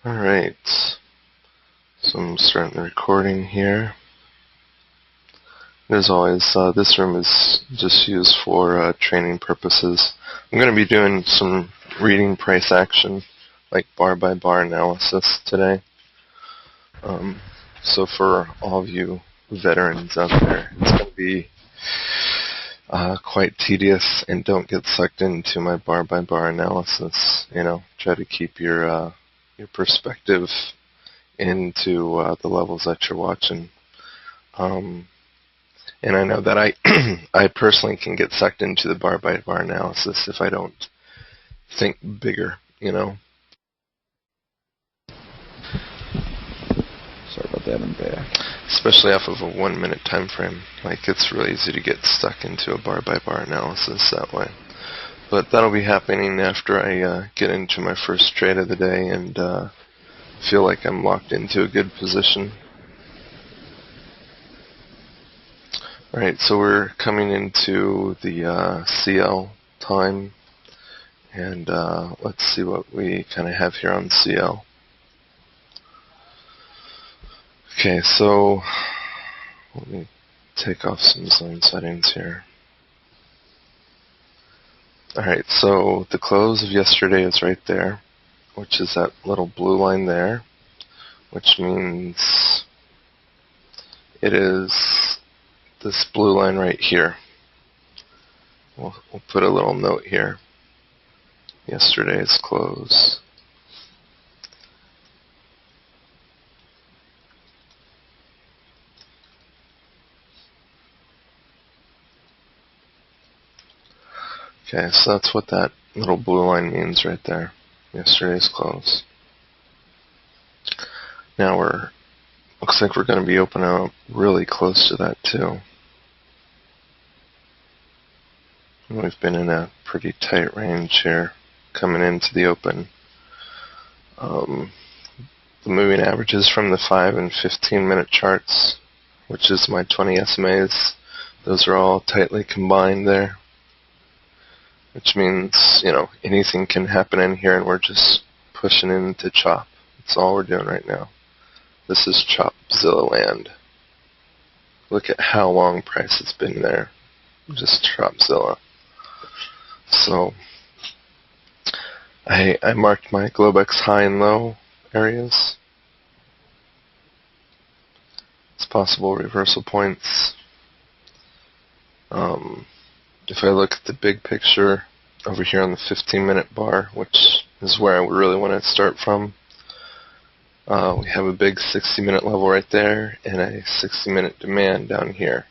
Alright, so I'm starting the recording here. As always, this room is just used for training purposes. I'm going to be doing some reading price action, like bar by bar analysis today. So for all of you veterans out there, it's going to be quite tedious, and don't get sucked into my bar by bar analysis. Try to keep your perspective into the levels that you're watching. And I know that I personally can get sucked into the bar by bar analysis if I don't think bigger. Sorry about that, I'm back. Especially off of a 1 minute time frame. It's really easy to get stuck into a bar by bar analysis that way. But that'll be happening after I get into my first trade of the day and feel like I'm locked into a good position. Alright, so we're coming into the CL time, and let's see what we kind of have here on CL. Okay, so let me take off some zone settings here. Alright, so the close of yesterday is right there, which is that little blue line there, which means it is this blue line right here. We'll put a little note here. Yesterday's close. Okay, so that's what that little blue line means right there. Yesterday's close. Now looks like we're going to be opening up really close to that too. We've been in a pretty tight range here coming into the open. The moving averages from the 5 and 15 minute charts, which is my 20 SMAs, those are all tightly combined there. Which means, anything can happen in here and we're just pushing into chop. That's all we're doing right now. This is Chopzilla land. Look at how long price has been there. Just Chopzilla. So, I marked my Globex high and low areas. It's possible reversal points. If I look at the big picture over here on the 15-minute bar, which is where I really want to start from, we have a big 60-minute level right there and a 60-minute demand down here.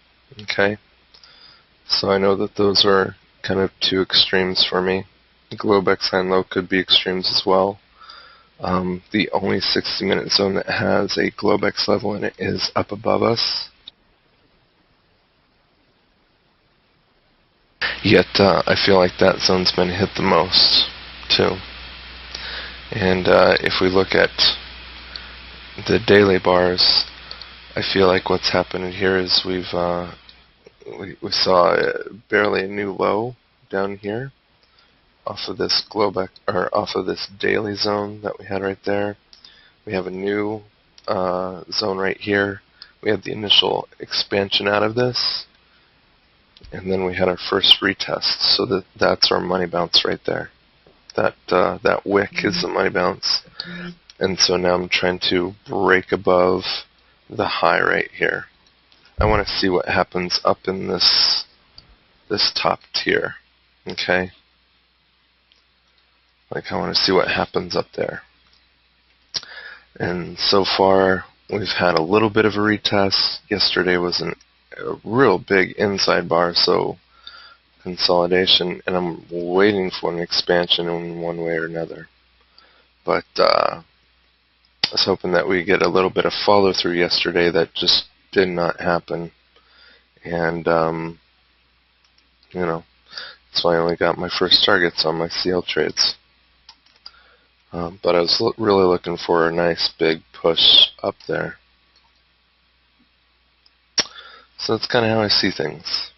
Okay? So I know that those are kind of two extremes for me. The Globex high and low could be extremes as well. The only 60-minute zone that has a Globex level in it is up above us. Yet I feel like that zone's been hit the most too. And if we look at the daily bars, I feel like what's happened here is we saw barely a new low down here off of this Globex, or off of this daily zone that we had right there. We have a new zone right here. We had the initial expansion out of this, and then we had our first retest. So that's our money bounce right there. That wick is the money bounce. And so now I'm trying to break above the high right here. I want to see what happens up in this top tier. Okay? I want to see what happens up there. And so far, we've had a little bit of a retest. Yesterday was a real big inside bar, so consolidation, and I'm waiting for an expansion in one way or another. But I was hoping that we get a little bit of follow through yesterday. That just did not happen. And, that's why I only got my first targets on my CL trades. But I was really looking for a nice big push up there. So that's kind of how I see things.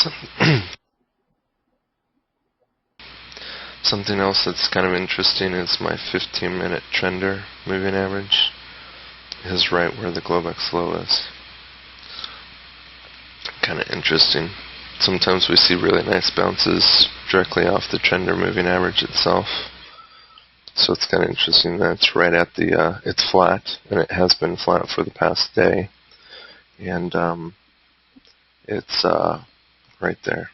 So, something else that's kind of interesting is my 15-minute trender moving average is right where the Globex low is. Kind of interesting. Sometimes we see really nice bounces directly off the trender moving average itself. So it's kind of interesting that it's right at the, it's flat, and it has been flat for the past day. And it's right there.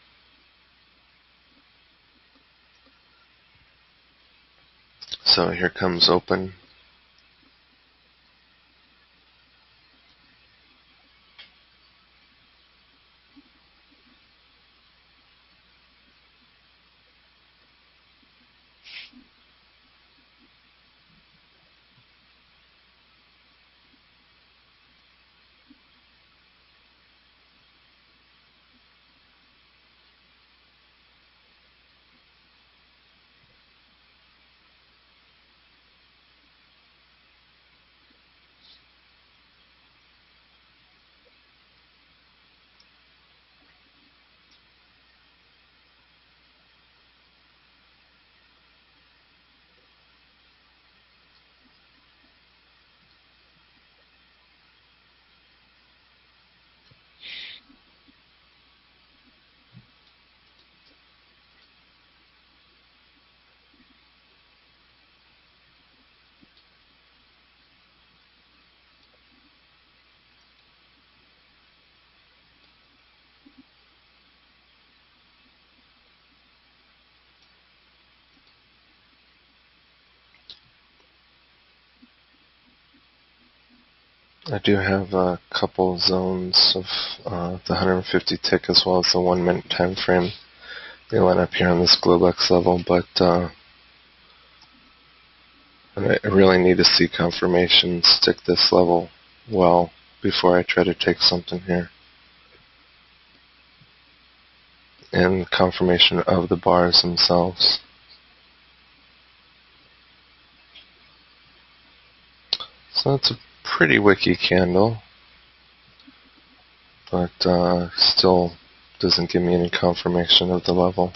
So here comes open. I do have a couple zones of the 150 tick as well as the 1 minute time frame. They line up here on this Globex level, but I really need to see confirmation stick this level well before I try to take something here. And confirmation of the bars themselves. So that's a pretty wicky candle, but still doesn't give me any confirmation of the level.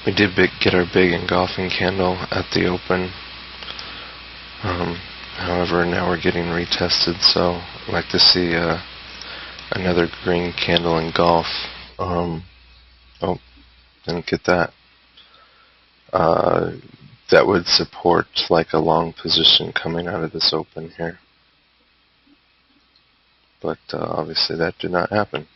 We did get our big engulfing candle at the open. However, now we're getting retested, so I'd like to see another green candle engulf. Oh, didn't get that. That would support like a long position coming out of this open here. But obviously that did not happen.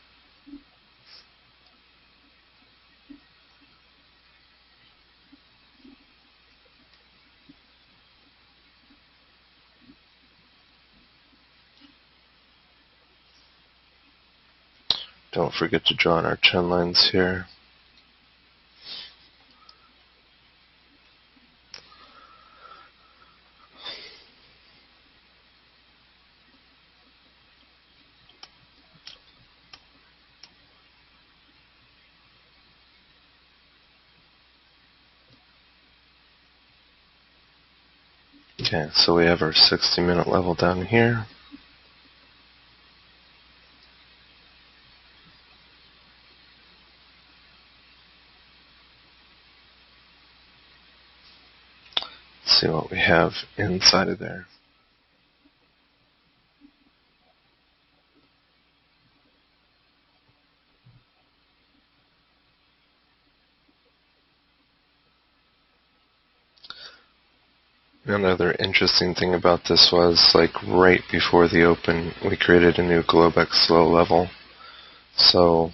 Don't forget to draw on our trend lines here. Okay, so we have our 60-minute level down here. Let's see what we have inside of there. Another interesting thing about this was, like, right before the open, we created a new Globex low level. So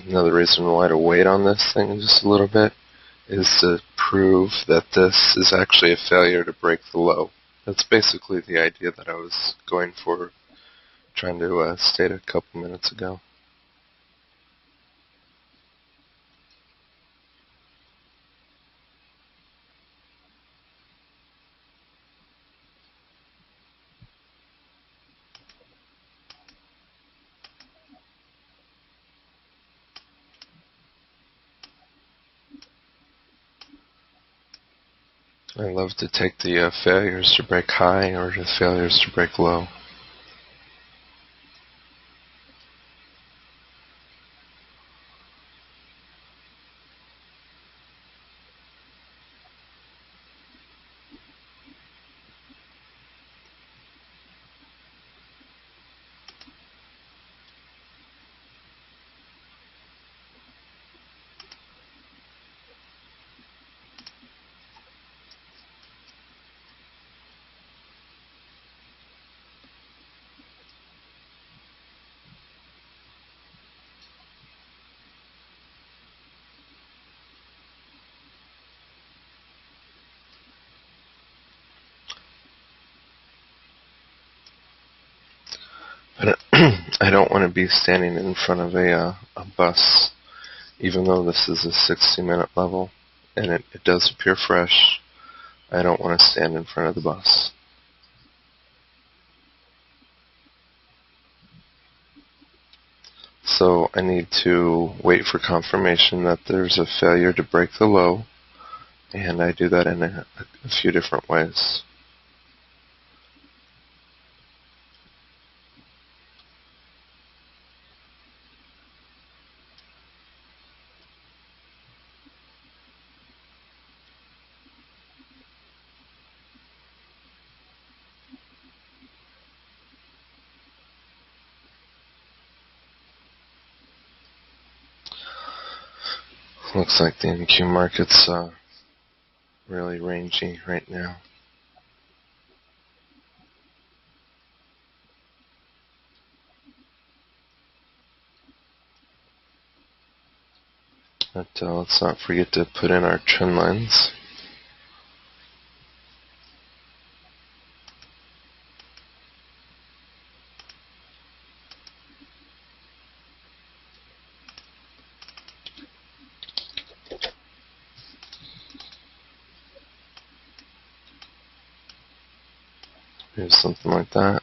another reason why to wait on this thing just a little bit is to prove that this is actually a failure to break the low. That's basically the idea that I was going for, trying to state a couple minutes ago. I love to take the failures to break high or the failures to break low. But I don't want to be standing in front of a bus, even though this is a 60-minute level, and it does appear fresh. I don't want to stand in front of the bus. So I need to wait for confirmation that there's a failure to break the low, and I do that in a few different ways. Looks like the NQ market's really rangy right now. But let's not forget to put in our trend lines. Maybe something like that.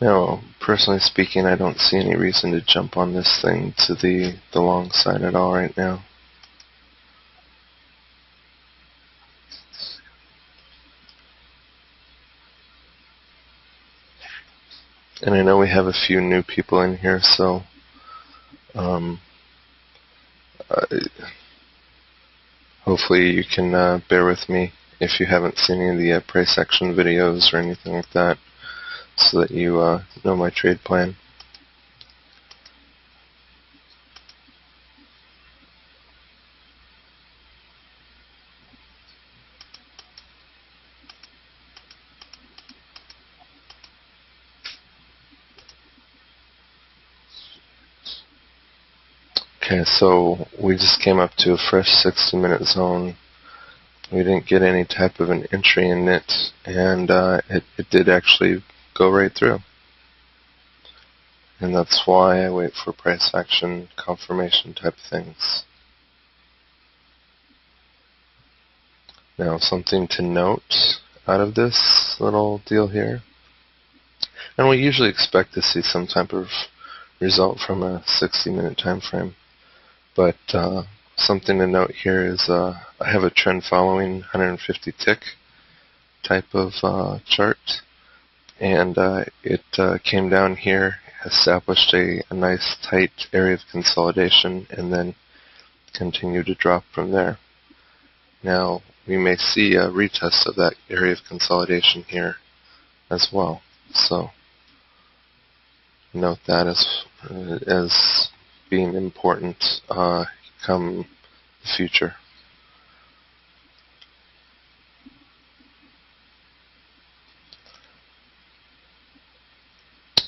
Now, personally speaking, I don't see any reason to jump on this thing to the long side at all right now. And I know we have a few new people in here, so hopefully you can bear with me if you haven't seen any of the price action videos or anything like that, so that you know my trade plan. Okay, so we just came up to a fresh 60-minute zone. We didn't get any type of an entry in it, and it did actually go right through. And that's why I wait for price action confirmation type things. Now, something to note out of this little deal here, and we usually expect to see some type of result from a 60-minute time frame. But something to note here is I have a trend following 150 tick type of chart, and it came down here, established a nice tight area of consolidation, and then continued to drop from there. Now, we may see a retest of that area of consolidation here as well. So note that as being important come the future.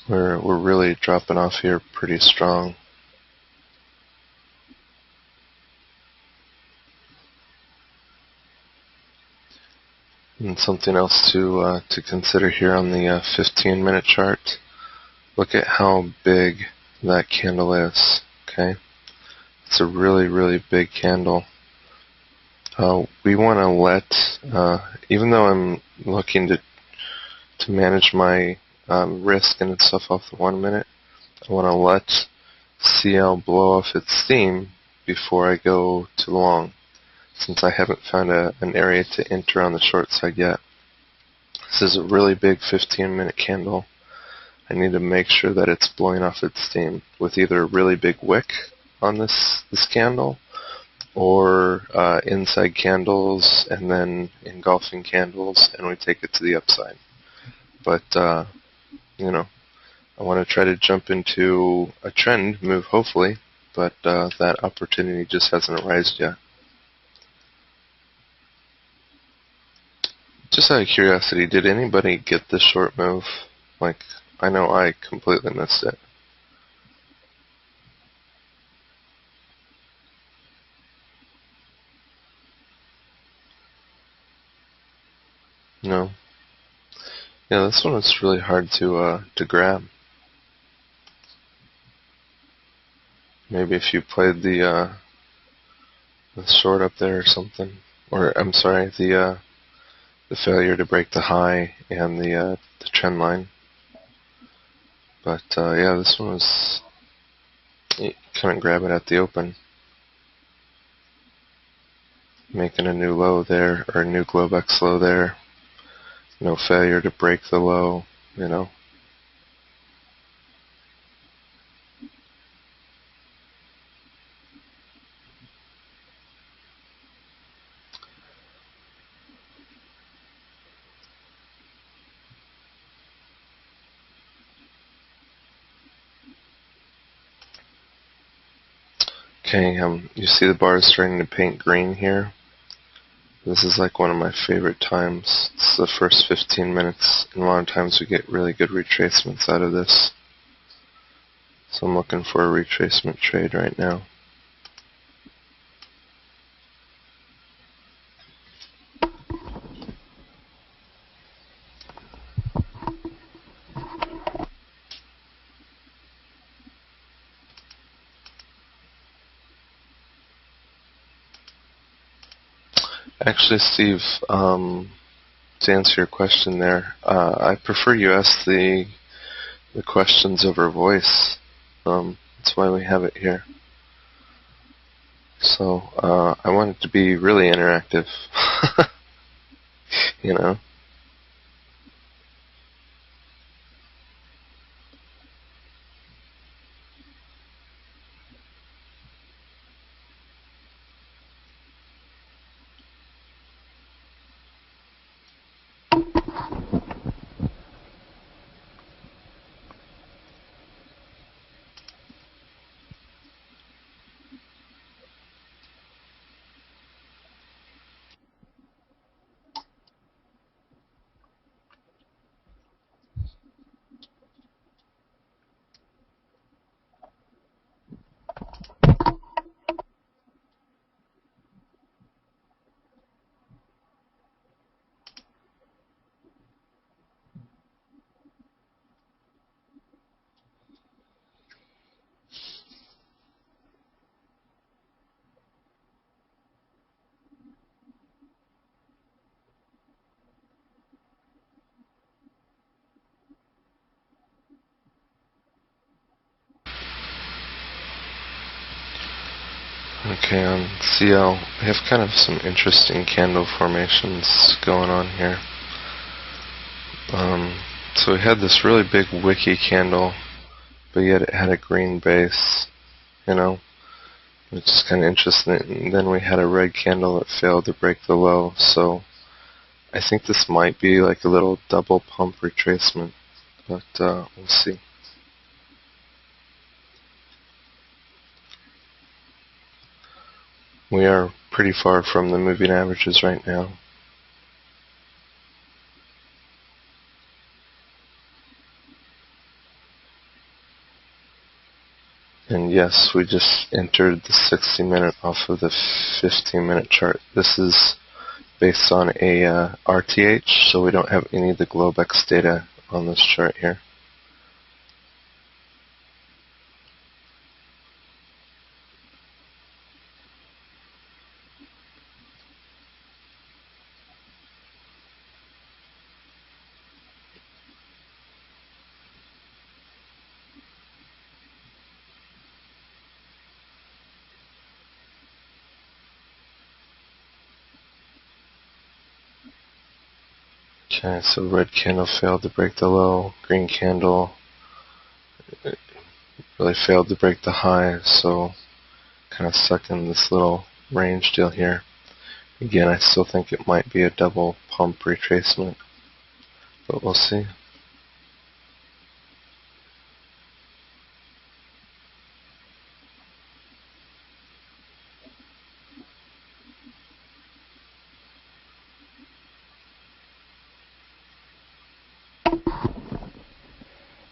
We're really dropping off here pretty strong. And something else to consider here on the 15-minute chart. Look at how big that candle is. Okay, it's a really, really big candle. We want to let, even though I'm looking to manage my risk and stuff off the 1 minute, I want to let CL blow off its steam before I go too long, since I haven't found an area to enter on the short side yet. This is a really big 15-minute candle. I need to make sure that it's blowing off its steam with either a really big wick on this candle, or inside candles and then engulfing candles, and we take it to the upside. But you know, I want to try to jump into a trend move, hopefully, but that opportunity just hasn't arisen yet. Just out of curiosity, did anybody get this short move? Like, I know I completely missed it. No? Yeah, this one was really hard to grab. Maybe if you played the short up there or something, or I'm sorry, the failure to break the high and the trend line. But yeah, this one was, you couldn't grab it at the open. Making a new low there, or a new Globex low there. No failure to break the low, you know. Okay, you see the bars starting to paint green here. This is like one of my favorite times. It's the first 15 minutes, and a lot of times we get really good retracements out of this. So I'm looking for a retracement trade right now. Actually, Steve, to answer your question there, I prefer you ask the the questions over voice. That's why we have it here. So I want it to be really interactive, you know. Okay, on CL, we have kind of some interesting candle formations going on here. So we had this really big wicky candle, but yet it had a green base, you know, which is kind of interesting. And then we had a red candle that failed to break the low, so I think this might be like a little double pump retracement, but we'll see. We are pretty far from the moving averages right now. And yes, we just entered the 60-minute off of the 15-minute chart. This is based on a RTH, so we don't have any of the Globex data on this chart here. Okay, so red candle failed to break the low, green candle really failed to break the high, so kind of stuck in this little range deal here. Again, I still think it might be a double pump retracement, but we'll see.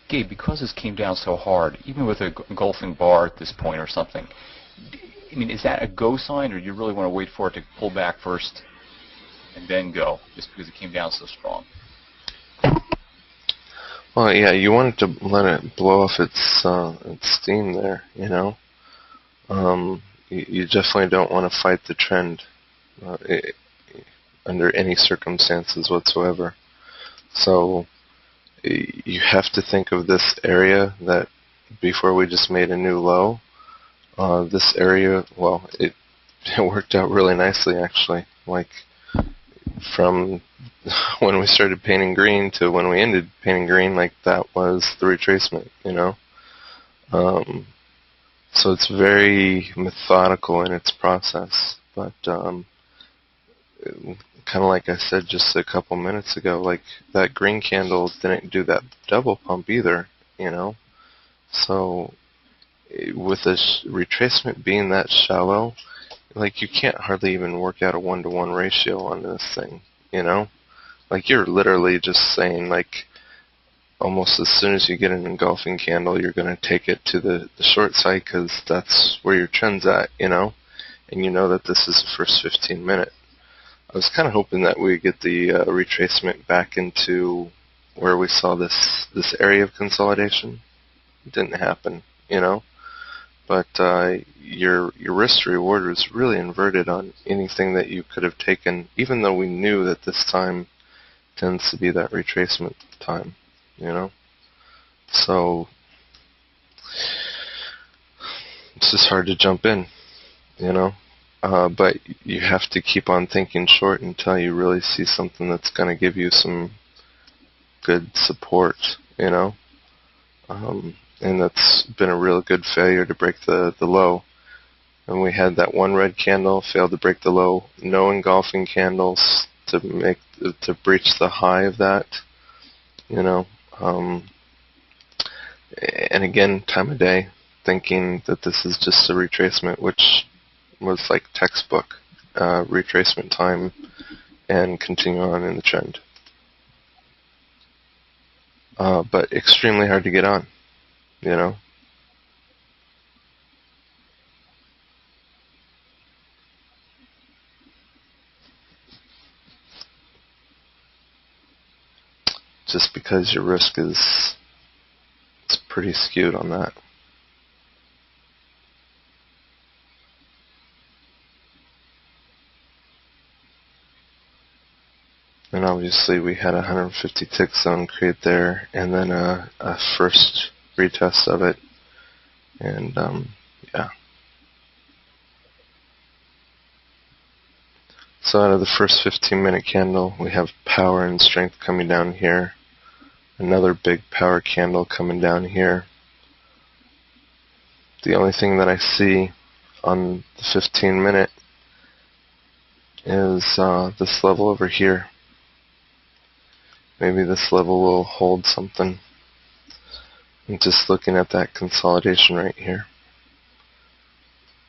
Gabe, because this came down so hard, even with a engulfing bar at this point or something, I mean, is that a go sign, or do you really want to wait for it to pull back first and then go, just because it came down so strong? Well, yeah, you wanted to let it blow off its steam there, you know. You definitely don't want to fight the trend under any circumstances whatsoever. So you have to think of this area that before we just made a new low. This area, well, it worked out really nicely actually. Like from when we started painting green to when we ended painting green, like that was the retracement, you know. So it's very methodical in its process, but kind of like I said just a couple minutes ago, like that green candle didn't do that double pump either, you know. So with this retracement being that shallow, like you can't hardly even work out a 1-to-1 ratio on this thing, you know. Like you're literally just saying like almost as soon as you get an engulfing candle, you're going to take it to the short side because that's where your trend's at, you know. And you know that this is the first 15 minute. I was kind of hoping that we get the retracement back into where we saw this area of consolidation. It didn't happen, you know. But your risk to reward was really inverted on anything that you could have taken, even though we knew that this time tends to be that retracement time, you know. So it's just hard to jump in, you know. But you have to keep on thinking short until you really see something that's going to give you some good support, you know. And that's been a real good failure to break the low. And we had that one red candle, failed to break the low, no engulfing candles to breach the high of that, you know. And again, time of day, thinking that this is just a retracement, which was like textbook retracement time, and continue on in the trend. But extremely hard to get on, you know. Just because your risk is pretty skewed on that. And obviously we had a 150 tick zone create there, and then a first retest of it, and yeah. So out of the first 15-minute candle, we have power and strength coming down here. Another big power candle coming down here. The only thing that I see on the 15-minute is this level over here. Maybe this level will hold something. I'm just looking at that consolidation right here.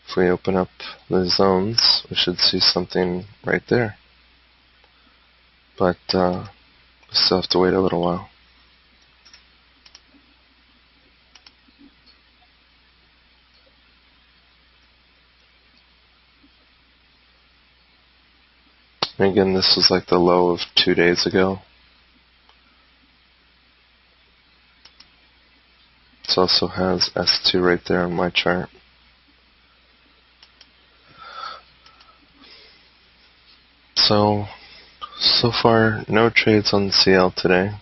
If we open up the zones, we should see something right there. But we still have to wait a little while. And again, this was like the low of 2 days ago. This also has S2 right there on my chart. So far, no trades on the CL today.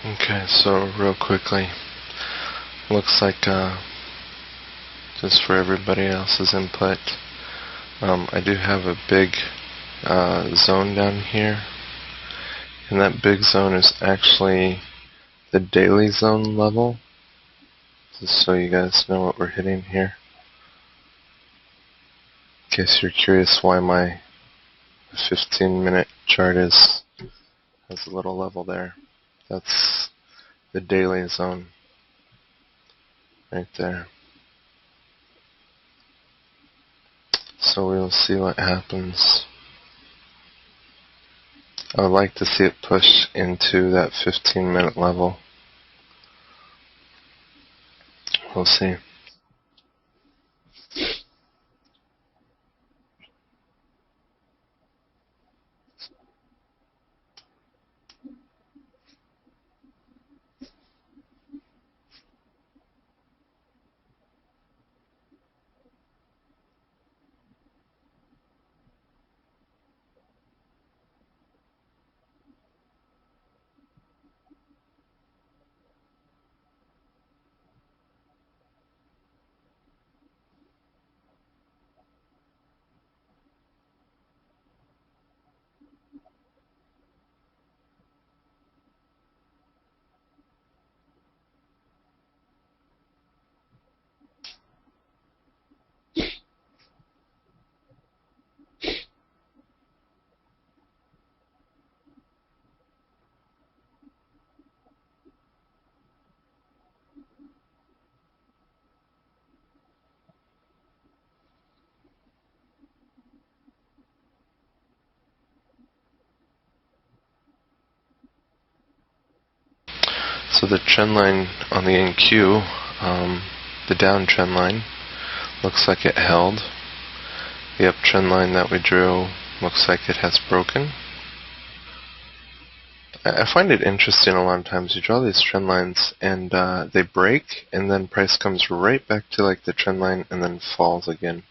Okay, so real quickly, looks like just for everybody else's input, I do have a big zone down here, and that big zone is actually the daily zone level, just so you guys know what we're hitting here. In case you're curious why my 15-minute chart has a little level there. That's the daily zone right there. So we'll see what happens. I would like to see it push into that 15-minute level. We'll see. So the trend line on the NQ, the downtrend line, looks like it held. The uptrend line that we drew looks like it has broken. I find it interesting a lot of times you draw these trend lines and they break, and then price comes right back to like the trend line and then falls again.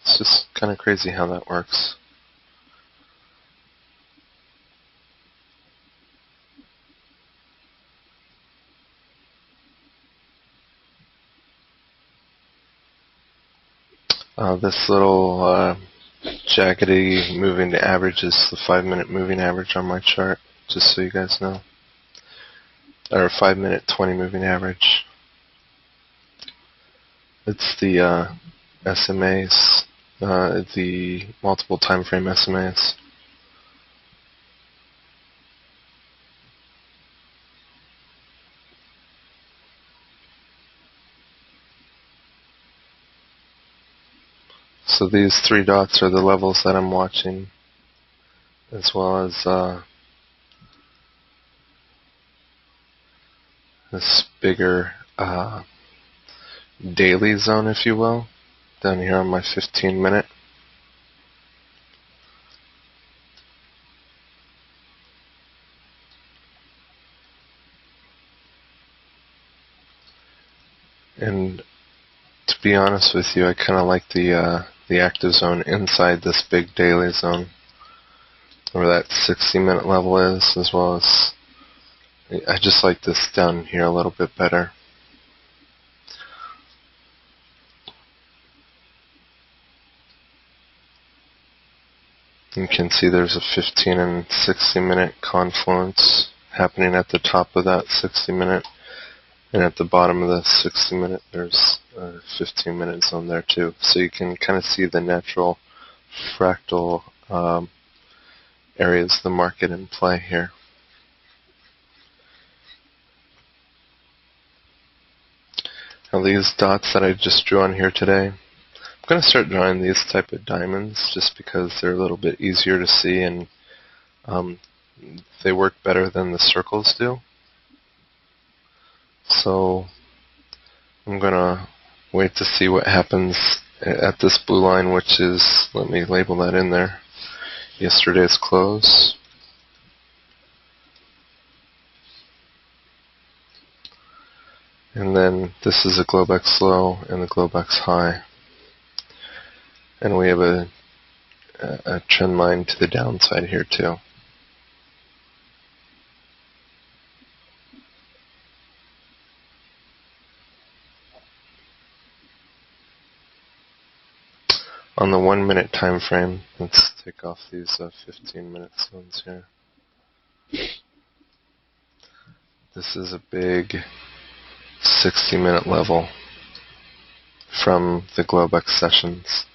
It's just kind of crazy how that works. This little jaggedy moving average is the 5-minute moving average on my chart, just so you guys know. Or 5-minute 20 moving average. It's the SMAs, the multiple time frame SMAs. So these 3 dots are the levels that I'm watching, as well as this bigger daily zone, if you will, down here on my 15-minute. And to be honest with you, I kind of like the active zone inside this big daily zone, where that 60-minute level is, as well as I just like this down here a little bit better. You can see there's a 15 and 60-minute confluence happening at the top of that 60-minute, and at the bottom of the 60-minute there's a 15-minute zone there too. So you can kind of see the natural fractal areas of the market in play here. Now these dots that I just drew on here today, I'm going to start drawing these type of diamonds just because they're a little bit easier to see, and they work better than the circles do. So I'm going to wait to see what happens at this blue line, which is, let me label that in there, yesterday's close. And then this is a Globex low and the Globex high. And we have a trend line to the downside here too. On the 1 minute time frame, let's take off these 15-minute zones here. This is a big 60-minute level from the Globex sessions.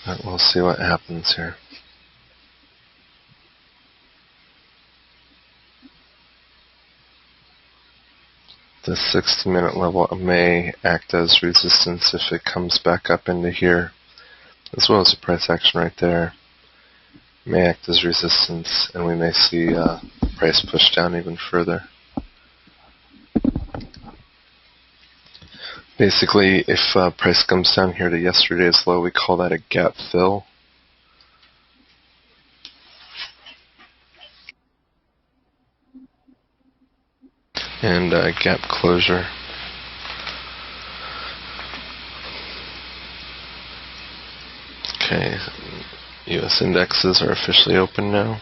But we'll see what happens here. The 60-minute level may act as resistance if it comes back up into here, as well as the price action right there. May act as resistance, and we may see price push down even further. Basically, if price comes down here to yesterday's low, we call that a gap fill. And gap closure. Okay, US indexes are officially open now.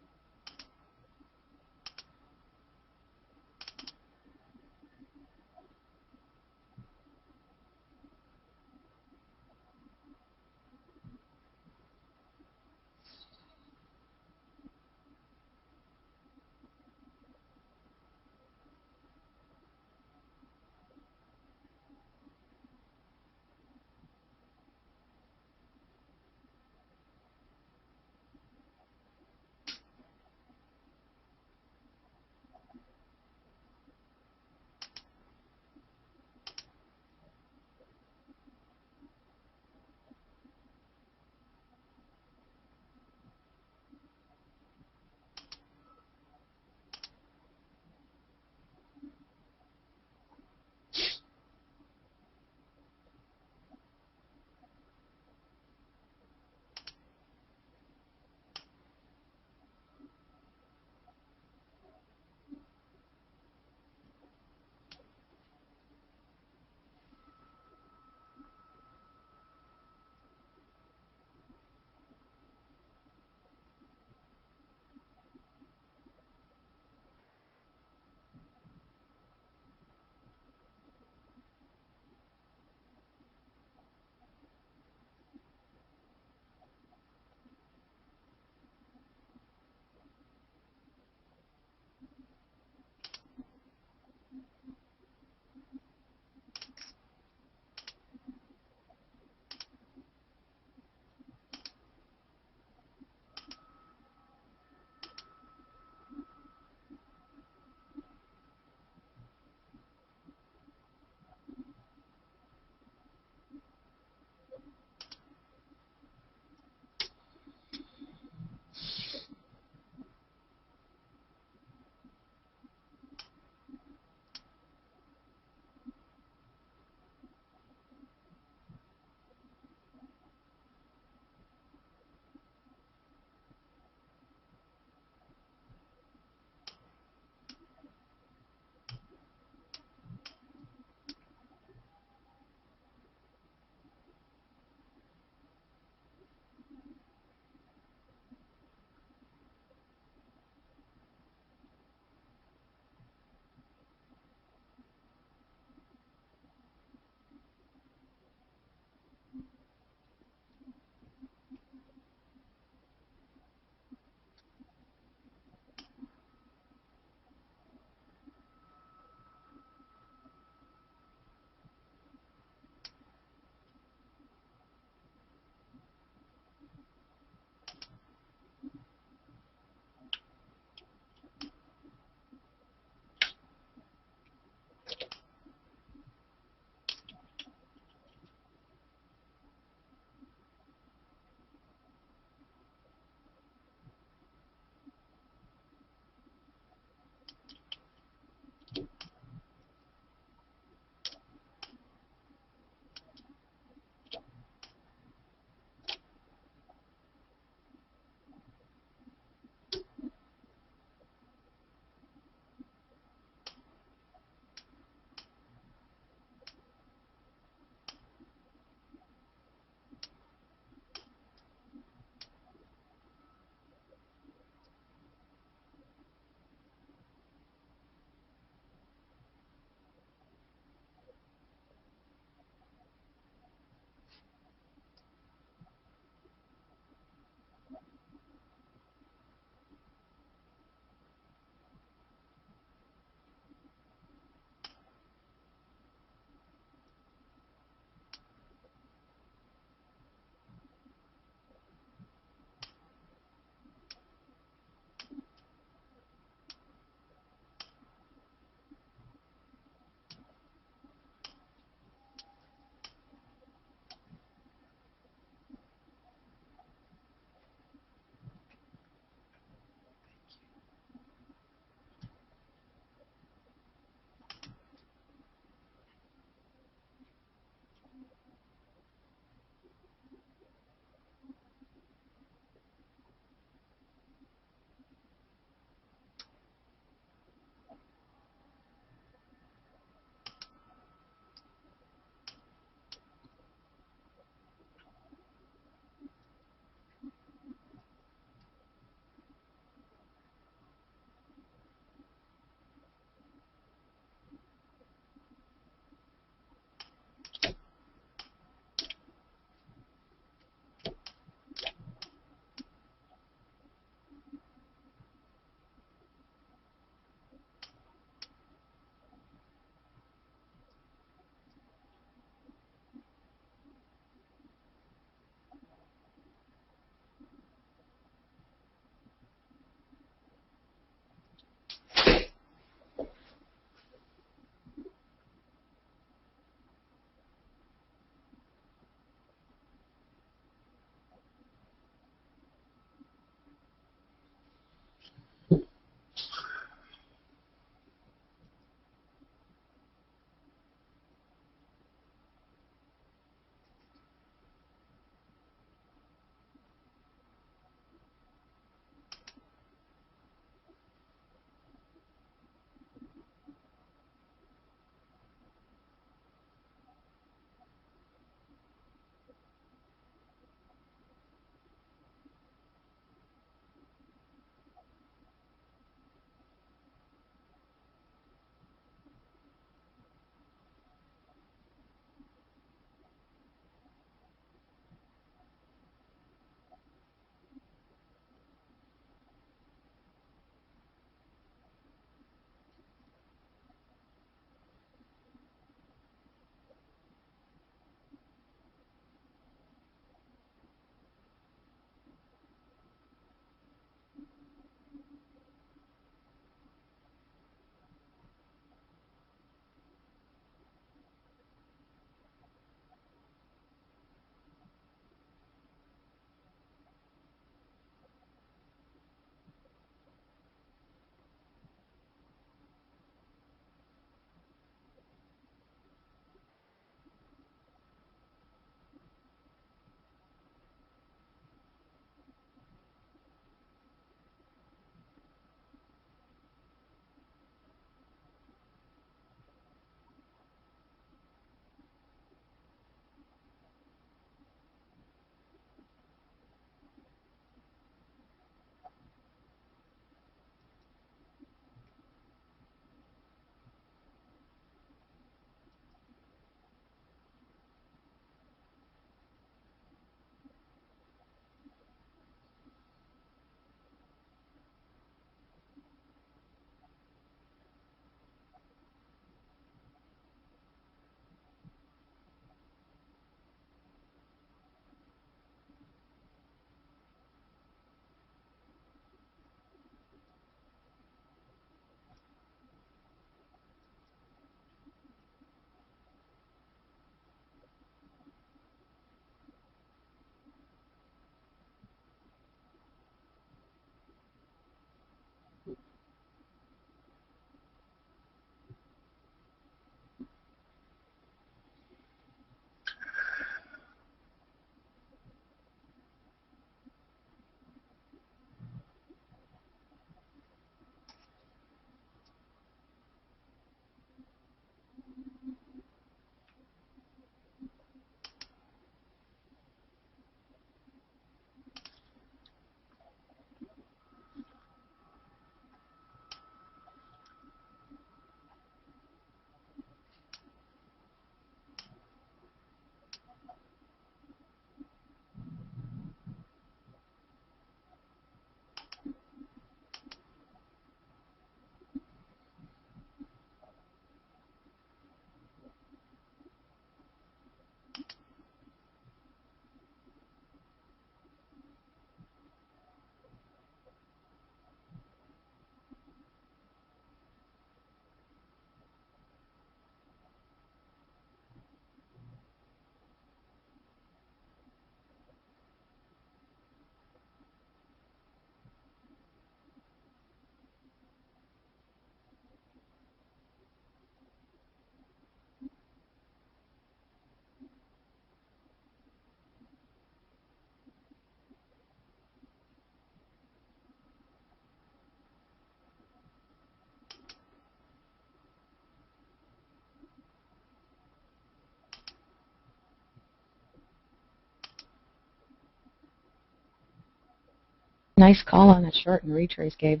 Nice call on that short and retrace, Gabe.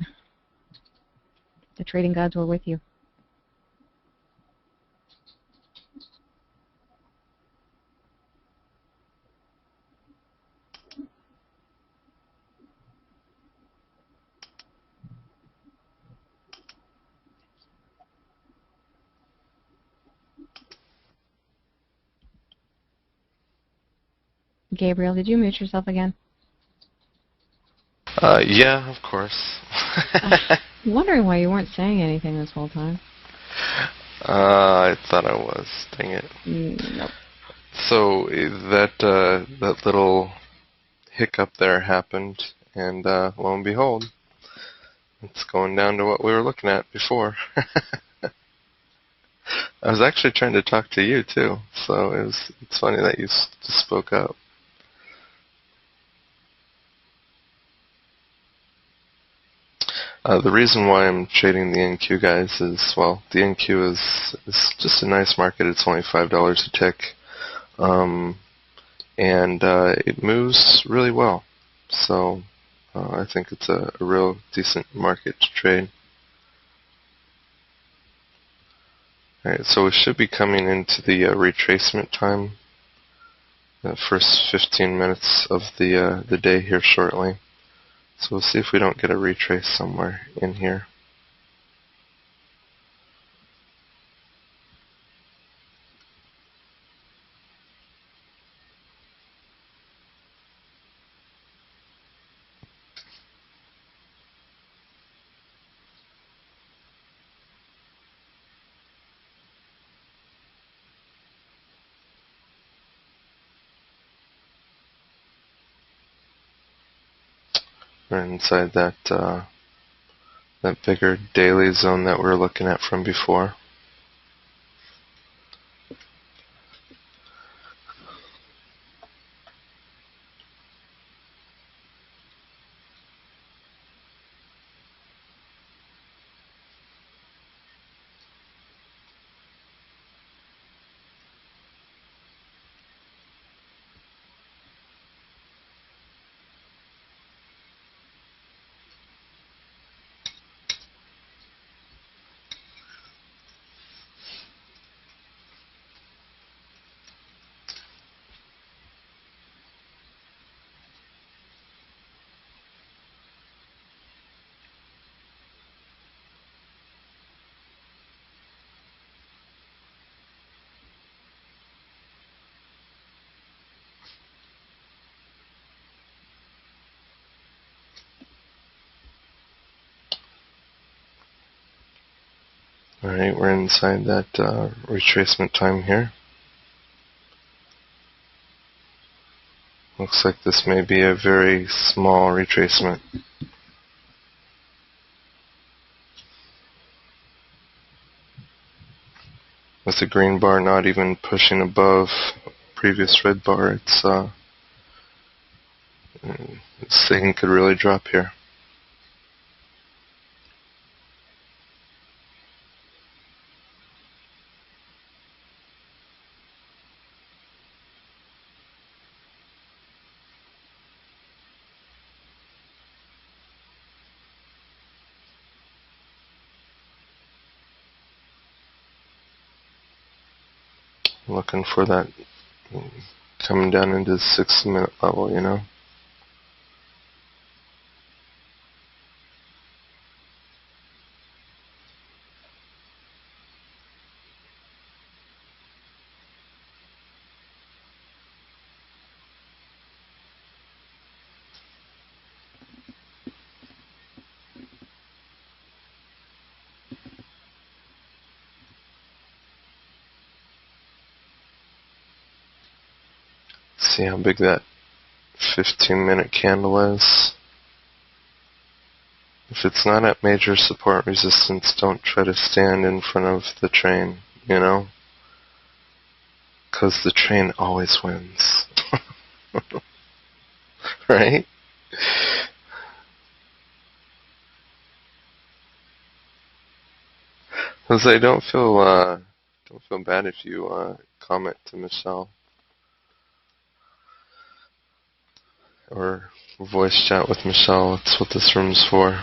The trading gods were with you. Gabriel, did you mute yourself again? Yeah, of course. I'm wondering why you weren't saying anything this whole time. I thought I was. Dang it. Nope. So that little hiccup there happened, and lo and behold, it's going down to what we were looking at before. I was actually trying to talk to you too, so it's funny that you just spoke up. The reason why I'm trading the NQ, guys, is, well, the NQ is just a nice market. It's only $5 a tick, and it moves really well. So I think it's a real decent market to trade. Alright, so we should be coming into the retracement time, the first 15 minutes of the day here shortly. So we'll see if we don't get a retrace somewhere in here. We're inside that bigger daily zone that we were looking at from before. Alright, we're inside that retracement time here. Looks like this may be a very small retracement. With the green bar not even pushing above previous red bar, this thing could really drop here. Looking for that coming down into the 6-minute level, you know. See how big that 15-minute candle is. If it's not at major support resistance, don't try to stand in front of the train, you know? Because the train always wins. Right? Jose, don't feel bad if you comment to Michelle. or voice chat with Michelle. That's what this room's for.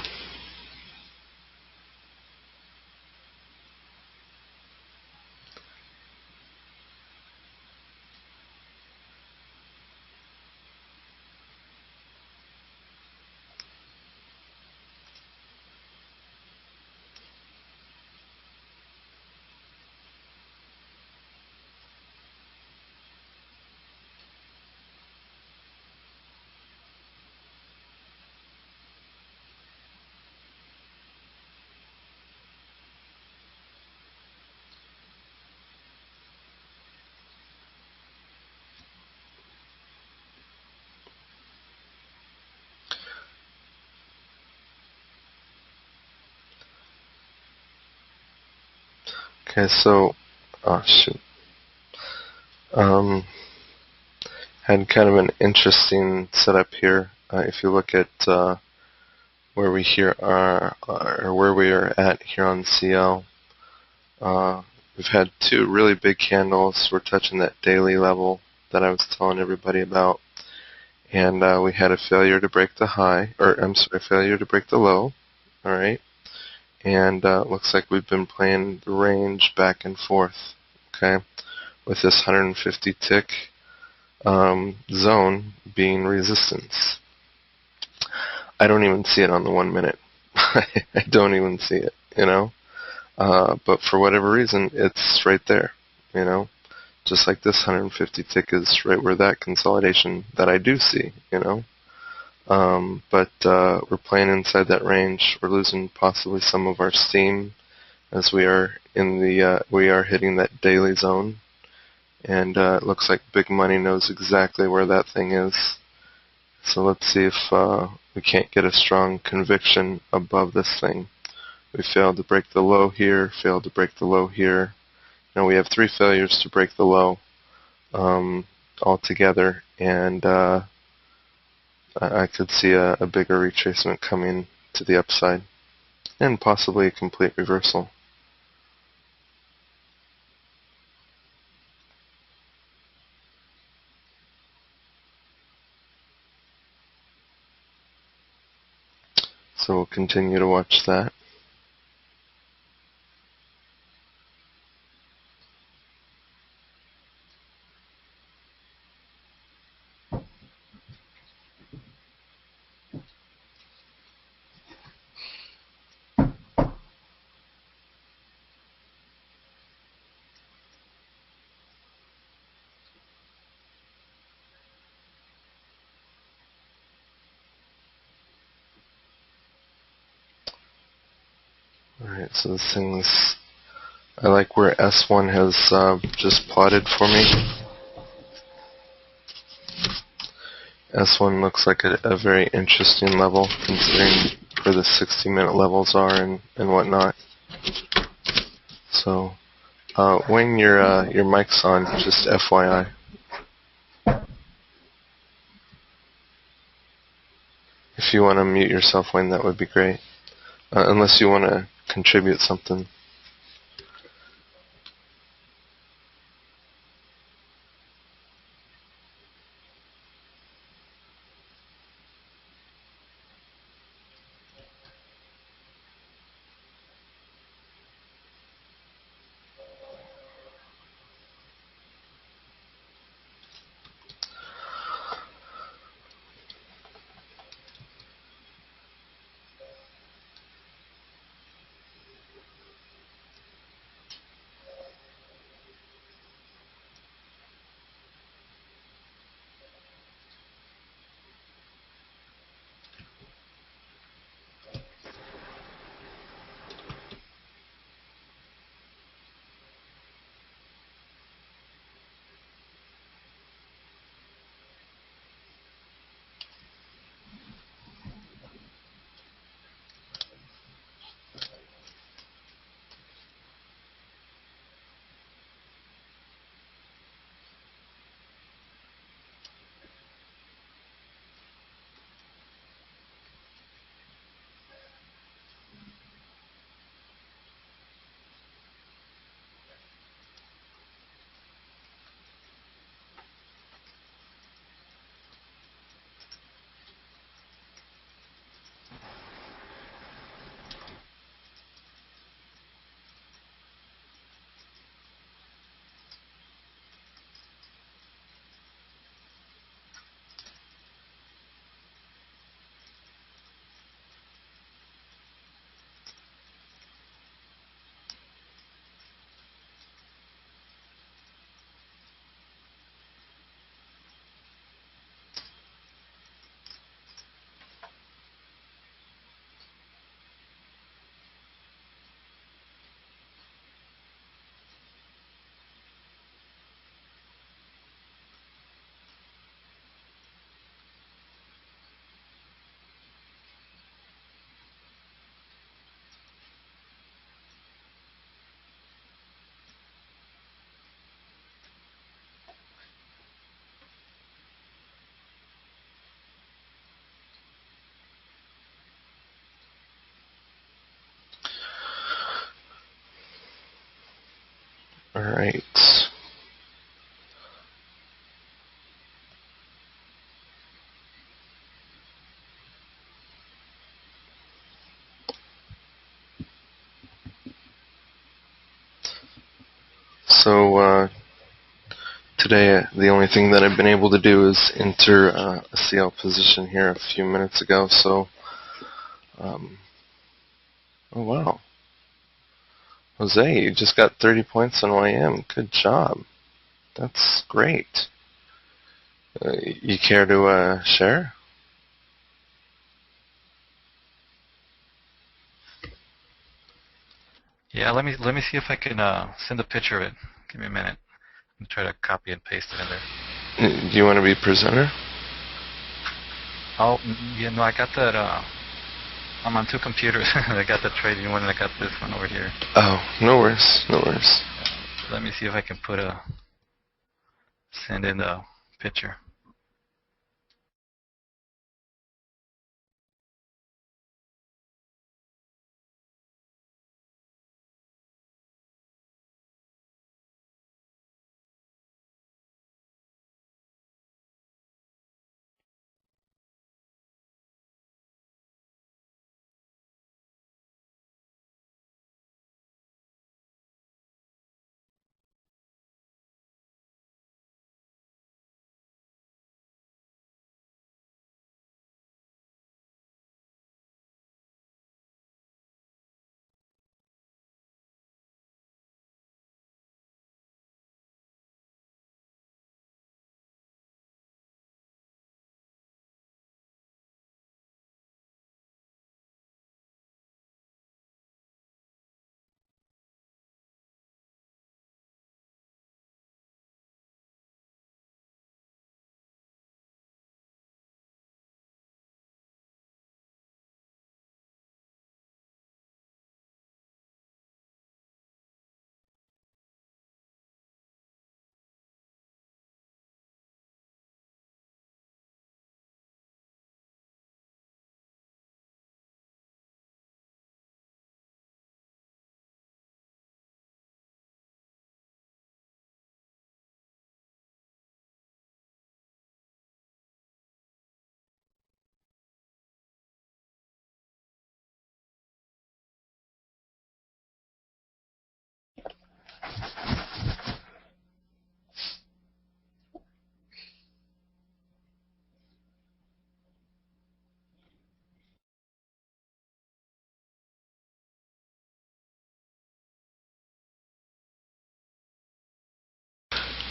Okay, so, oh shoot. Had kind of an interesting setup here. If you look at where we here are, or where we are at here on CL, we've had two really big candles. We're touching that daily level that I was telling everybody about, and we had a failure to break the high, or I'm sorry, failure to break the low. All right, and looks like we've been playing the range back and forth. Okay, with this 150 tick zone being resistance. I don't even see it on the 1 minute. I don't even see it, you know. But for whatever reason, it's right there, you know. Just like this 150 tick is right where that consolidation that I do see, you know. But we're playing inside that range. We're losing possibly some of our steam as we are in the we are hitting that daily zone, and it looks like big money knows exactly where that thing is. So let's see if we can't get a strong conviction above this thing. We failed to break the low here, failed to break the low here. Now we have 3 failures to break the low altogether, and I could see a bigger retracement coming to the upside, and possibly a complete reversal. So we'll continue to watch that. Alright, so this thing's, I like where S1 has just plotted for me. S1 looks like a very interesting level, considering where the 60-minute levels are and whatnot. So, Wayne, your mic's on, just FYI. If you want to mute yourself, Wayne, that would be great. Unless you want to contribute something. Alright. So, today, the only thing that I've been able to do is enter a CL position here a few minutes ago, so, oh wow. Jose, you just got 30 points on YM. Good job. That's great. You care to share? Yeah, let me see if I can send a picture of it. Give me a minute. I'm try to copy and paste it in there. Do you want to be presenter? Oh, yeah, no, I got that. I'm on two computers. I got the trading one and I got this one over here. Oh, no worries, no worries. Let me see if I can send in the picture.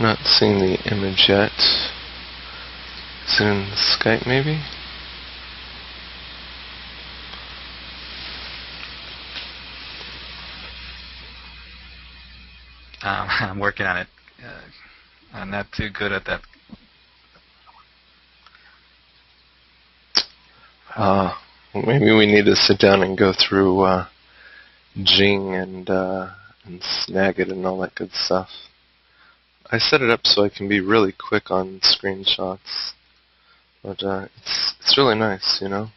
Not seeing the image yet. Is it in Skype maybe? I'm working on it. I'm not too good at that. Well, maybe we need to sit down and go through Jing and Snagit and all that good stuff. I set it up so I can be really quick on screenshots, but it's really nice, you know.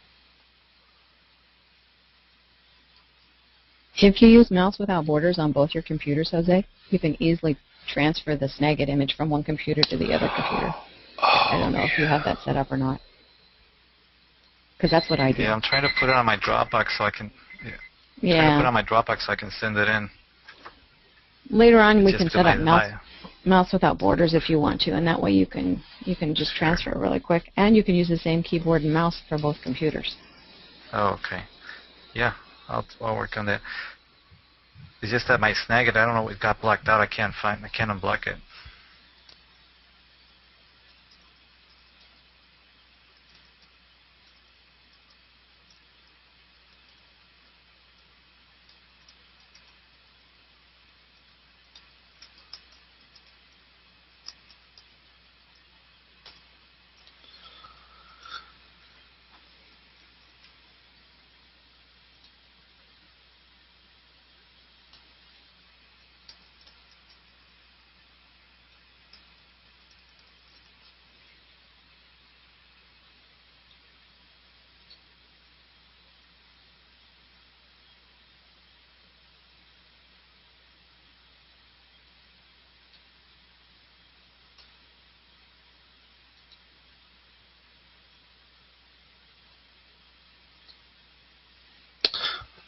If you use mouse without borders on both your computers, Jose, you can easily transfer the Snagit image from one computer to the other computer. I don't know if you have that set up or not. Because that's what I do. Yeah, I'm trying to put it on my Dropbox so I can. Yeah. Trying to put it on my Dropbox so I can send it in. Later on, we Just can 'cause set up mouse without borders if you want to, and that way you can just transfer it really quick, and you can use the same keyboard and mouse for both computers. Oh, okay. Yeah, I'll work on that. It's just that my Snagit, I don't know, it got blocked out. I can't unblock it.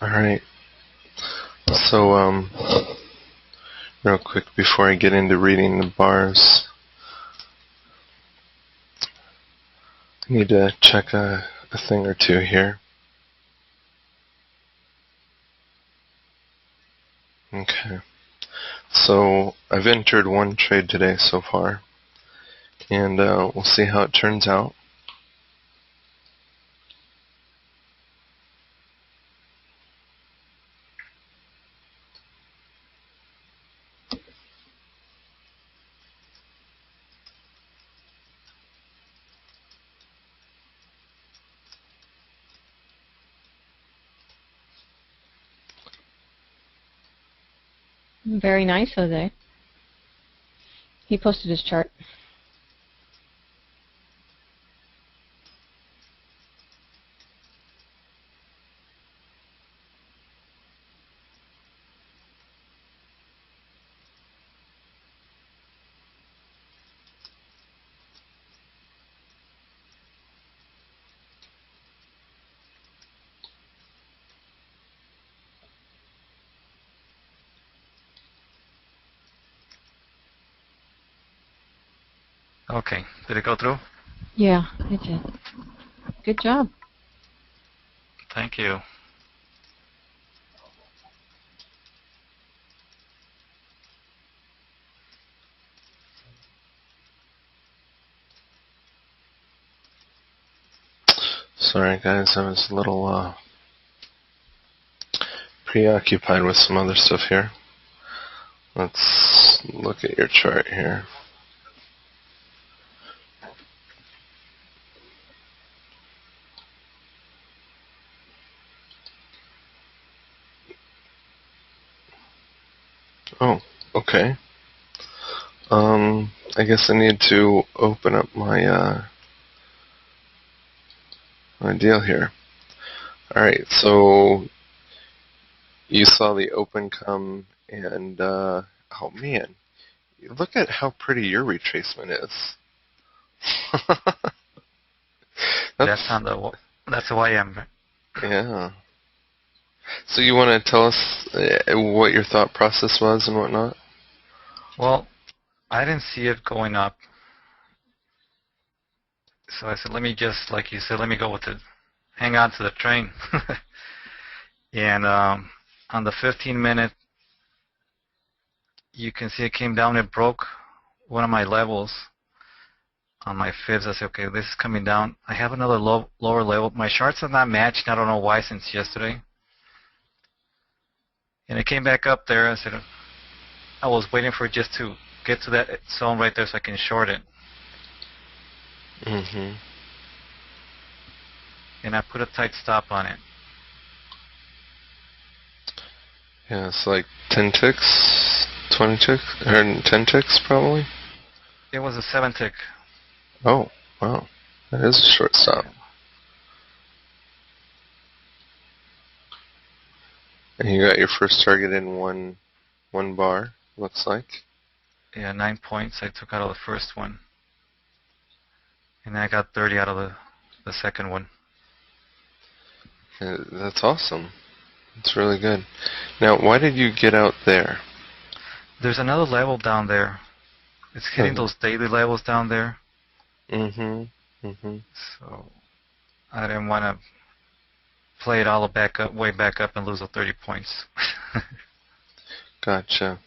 All right. So, real quick before I get into reading the bars, I need to check a thing or two here. Okay. So, I've entered one trade today so far, and we'll see how it turns out. Very nice, Jose. He posted his chart. Okay. Did it go through? Yeah, it did. Good job. Thank you. Sorry guys, I was a little preoccupied with some other stuff here. Let's look at your chart here. Oh, okay. I guess I need to open up my my deal here. Alright, so you saw the open come and oh man, look at how pretty your retracement is. That's who I am. Yeah. So you want to tell us what your thought process was and whatnot? Well, I didn't see it going up. So I said, let me just, like you said, let me go with it. Hang on to the train. And on the 15-minute, you can see it came down. It broke one of my levels on my fibs. I said, okay, this is coming down. I have another lower level. My charts are not matching. I don't know why since yesterday. And it came back up there. I said, I was waiting for it just to get to that zone right there so I can short it. Mm-hmm. And I put a tight stop on it. Yeah, it's like 10 ticks, 20 ticks, or 10 ticks probably? It was a 7-tick. Oh, wow. That is a short stop. And you got your first target in one bar, looks like. Yeah, 9 points I took out of the first one. And I got 30 out of the second one. That's awesome. That's really good. Now, why did you get out there? There's another level down there. It's hitting those daily levels down there. Mm-hmm. Mm-hmm. So I didn't want to play it all back up, way back up, and lose the 30 points. Gotcha.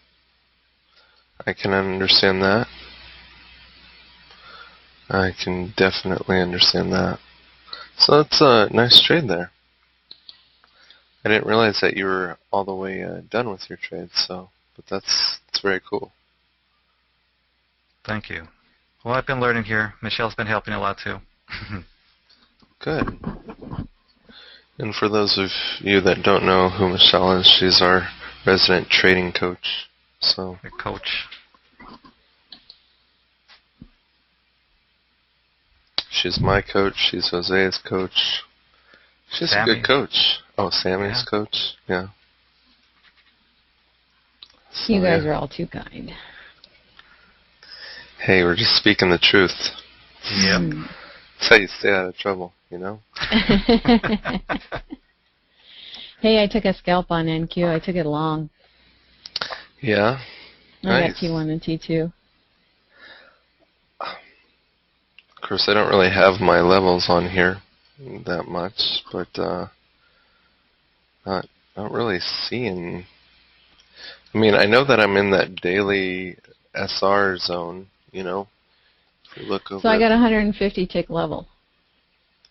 I can understand that. I can definitely understand that. So that's a nice trade there. I didn't realize that you were all the way done with your trade, but that's very cool. Thank you. Well, I've been learning here. Michelle's been helping a lot too. Good. And for those of you that don't know who Michelle is, she's our resident trading coach. So The coach. she's my coach. She's Jose's coach. She's Sammy. a good coach. Oh, Sammy's coach? Yeah. So, You guys are all too kind. Hey, we're just speaking the truth. Yep. That's how you stay out of trouble, you know? Hey, I took a scalp on NQ. I took it long. Yeah. I Nice. got T1 and T2. Of course, I don't really have my levels on here that much, but not really seeing. I mean, I know that I'm in that daily SR zone. You know, if you look over. So I got 150 tick level.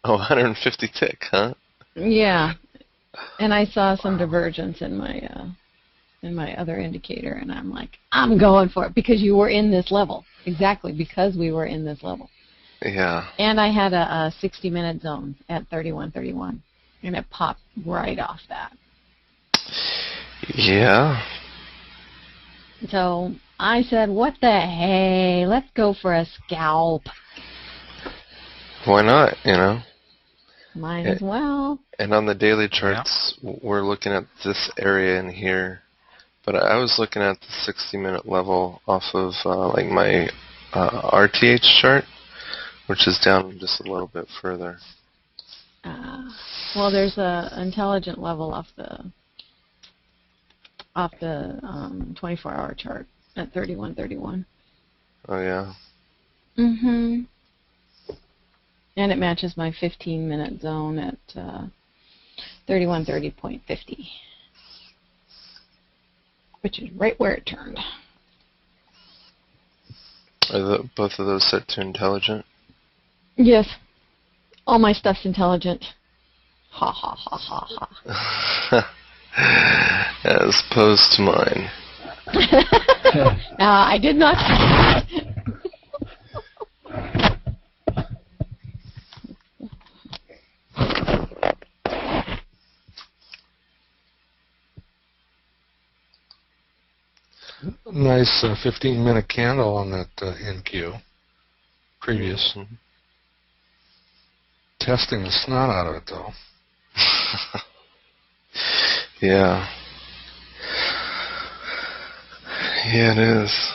Oh, 150 tick, huh? Yeah, and I saw some divergence in my other indicator, and I'm like, I'm going for it because you were in this level. Exactly, because we were in this level. Yeah. And I had a 60-minute zone at 31.31, and it popped right off that. Yeah. So I said, what the hey, let's go for a scalp. Why not? You know. Might as well. And on the daily charts, we're looking at this area in here, but I was looking at the 60-minute level off of like my RTH chart, which is down just a little bit further. Well, there's a intelligent level off the 24-hour chart at 31.31. Oh yeah. Mhm. And it matches my 15-minute zone at 31.30.50, which is right where it turned. Are both of those set to intelligent? Yes. All my stuff's intelligent. Ha ha ha ha ha. As opposed to mine. I did not. Nice 15-minute candle on that NQ. Previous. Mm-hmm. Testing the snot out of it, though. Yeah. Yeah, it is.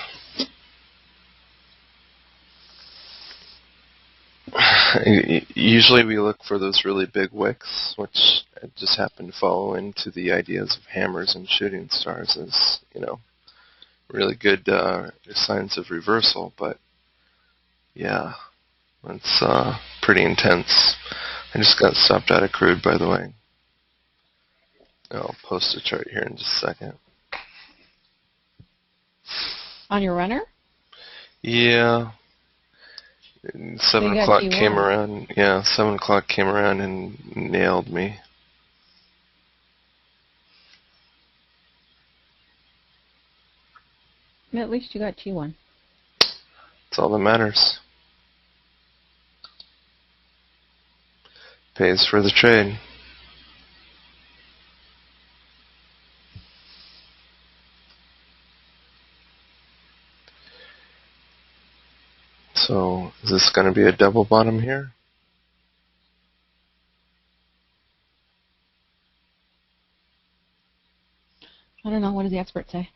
Usually we look for those really big wicks, which just happen to follow into the ideas of hammers and shooting stars as, you know, really good signs of reversal, but yeah, it's pretty intense. I just got stopped out of crude, by the way. I'll post a chart here in just a second. On your runner? Yeah. 7 got o'clock T1. came around. Yeah, 7 o'clock came around and nailed me. At least you got T1. That's all that matters. Pays for the trade. So, is this going to be a double bottom here? I don't know. What does the expert say?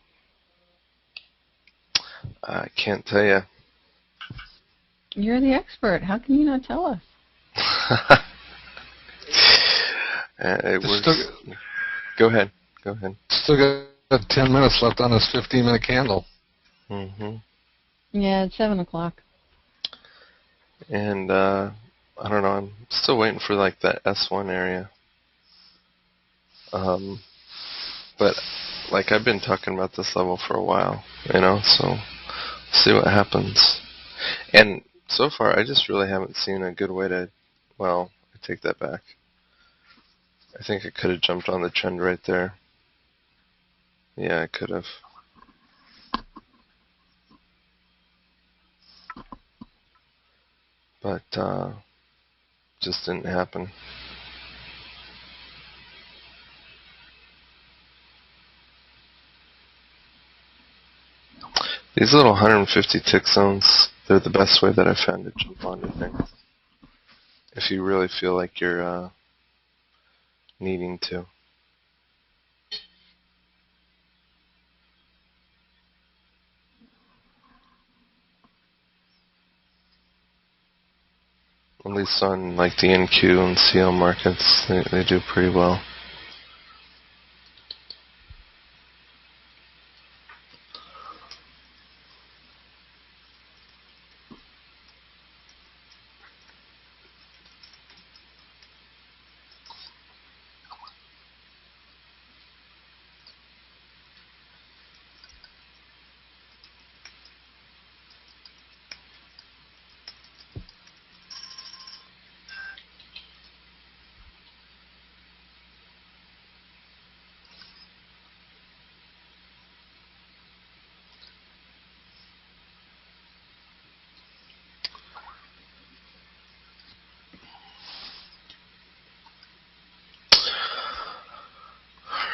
I can't tell you. You're the expert. How can you not tell us? Go ahead. Go ahead. Still got 10 minutes left on this 15-minute candle. Mm-hmm. Yeah, it's 7 o'clock. And I don't know. I'm still waiting for like that S1 area. But like I've been talking about this level for a while, you know. So see what happens. And so far, I just really haven't seen a good way to. Well, I take that back. I think I could have jumped on the trend right there. Yeah, I could have. But just didn't happen. These little 150 tick zones, they're the best way that I've found to jump onto things. If you really feel like you're needing to. At least on like the NQ and CL markets, they do pretty well.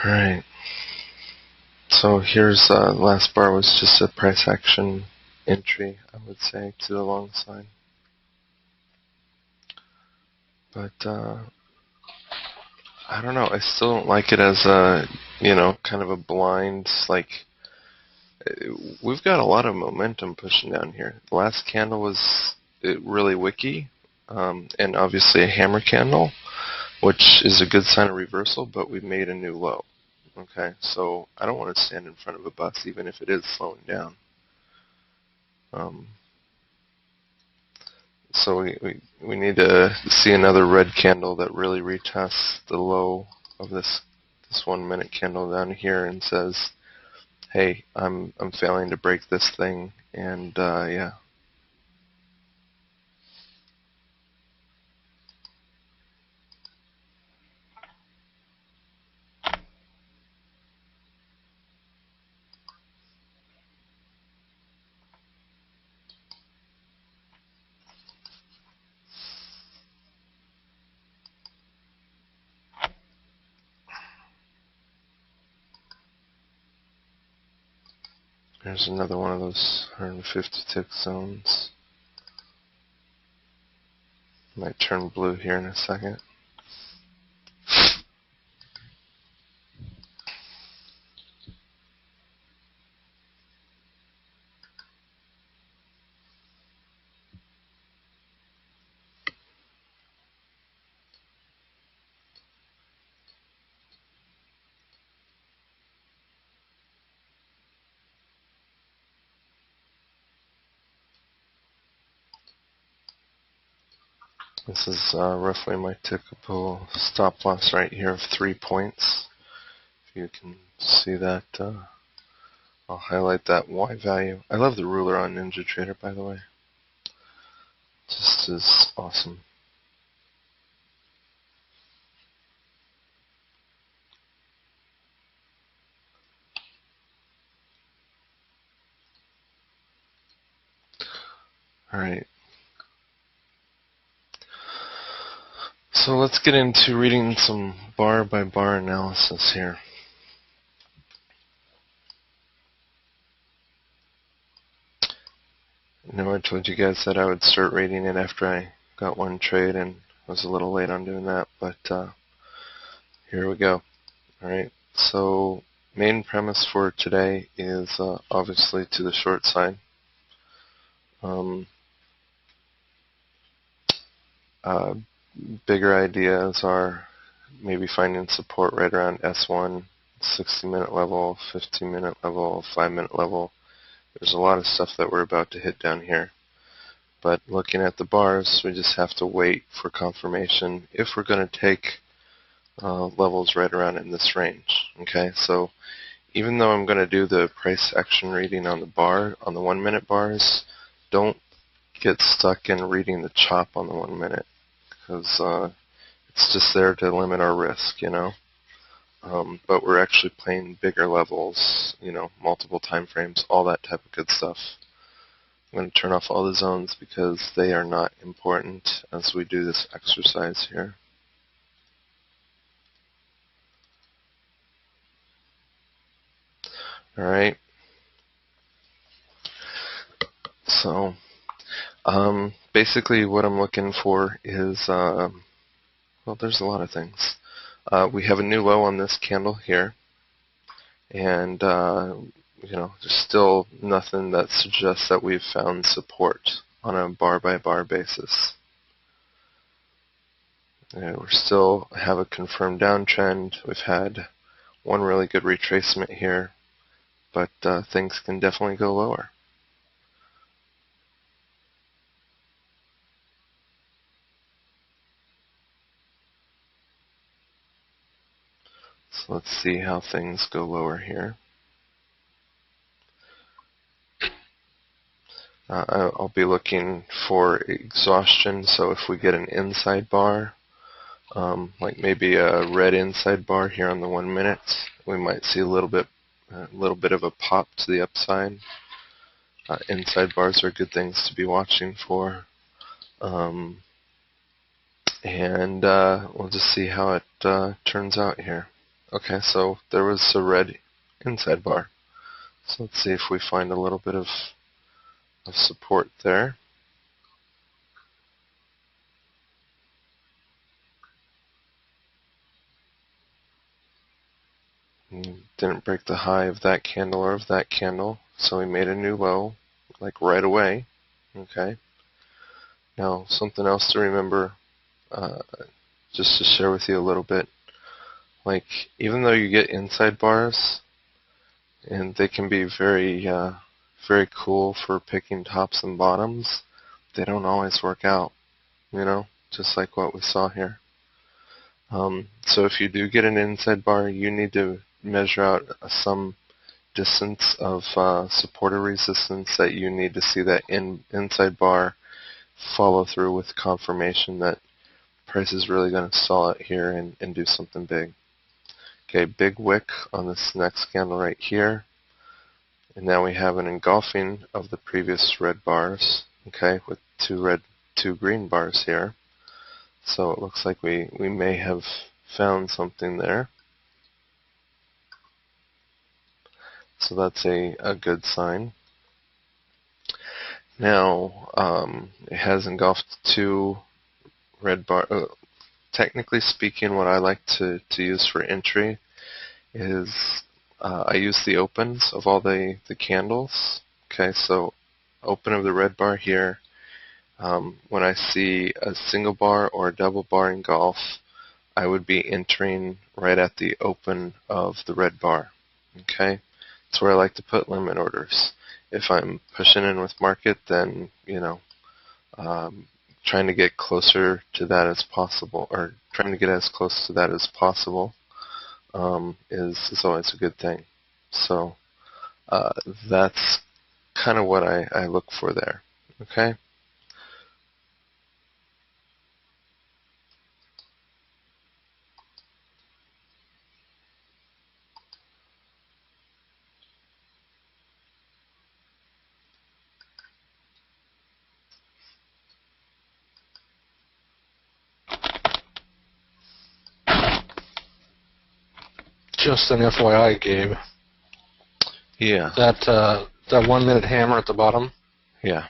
Alright. So here's last bar was just a price action entry, I would say, to the long side. But I don't know. I still don't like it as a, kind of a blind, like, we've got a lot of momentum pushing down here. The last candle was really wicky, and obviously a hammer candle, which is a good sign of reversal, but we've made a new low. Okay, so I don't want to stand in front of a bus, even if it is slowing down. So we need to see another red candle that really retests the low of this 1 minute candle down here and says, hey, I'm failing to break this thing, and yeah. There's another one of those 150 tick zones. Might turn blue here in a second. This is roughly my typical stop loss right here of 3 points. If you can see that, I'll highlight that Y value. I love the ruler on NinjaTrader, by the way. Just is awesome. Alright. So let's get into reading some bar by bar analysis here. Now I told you guys that I would start rating it after I got one trade, and I was a little late on doing that, but here we go. Alright, so main premise for today is obviously to the short side. Bigger ideas are maybe finding support right around S1, 60-minute level, 15-minute level, 5-minute level. There's a lot of stuff that we're about to hit down here. But looking at the bars, we just have to wait for confirmation if we're going to take levels right around in this range. Okay, so even though I'm going to do the price action reading on the bar, on the 1 minute bars, don't get stuck in reading the chop on the 1 minute, because it's just there to limit our risk, but we're actually playing bigger levels, multiple time frames, all that type of good stuff. I'm going to turn off all the zones because they are not important as we do this exercise here. Alright. So, basically what I'm looking for is, well, there's a lot of things. We have a new low on this candle here, and there's still nothing that suggests that we've found support on a bar-by-bar basis. And we still have a confirmed downtrend. We've had one really good retracement here, but things can definitely go lower. So let's see how things go lower here. I'll be looking for exhaustion, so if we get an inside bar, like maybe a red inside bar here on the 1 minute, we might see a little bit of a pop to the upside. Inside bars are good things to be watching for. And we'll just see how it turns out here. Okay, so there was a red inside bar. So let's see if we find a little bit of support there. Didn't break the high of that candle or of that candle, so we made a new low, like right away. Okay. Now, something else to remember, just to share with you a little bit, like, even though you get inside bars, and they can be very, very cool for picking tops and bottoms, they don't always work out, just like what we saw here. So if you do get an inside bar, you need to measure out some distance of support or resistance that you need to see that inside bar follow through with confirmation that price is really going to stall out here and do something big. Okay, big wick on this next candle right here. And now we have an engulfing of the previous red bars, okay, with two green bars here. So it looks like we may have found something there. So that's a good sign. Now, it has engulfed two red bars. Technically speaking, what I like to use for entry is I use the opens of all the candles. Okay, so open of the red bar here. When I see a single bar or a double bar engulf, I would be entering right at the open of the red bar. Okay, that's where I like to put limit orders. If I'm pushing in with market, then trying to get closer to that as possible, or trying to get as close to that as possible, is always a good thing. So that's kind of what I look for there. Okay. Just an FYI, Gabe. Yeah. That 1 minute hammer at the bottom. Yeah.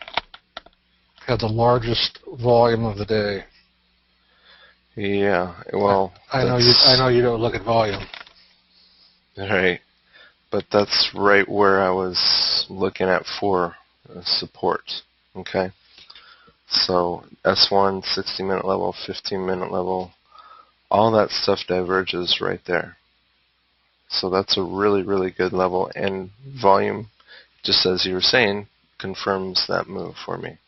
Had the largest volume of the day. Yeah. Well, I know you don't look at volume. Right. But that's right where I was looking at for support. Okay. So S1, 60-minute level, 15-minute level, all that stuff diverges right there. So that's a really, really good level, and volume, just as you were saying, confirms that move for me.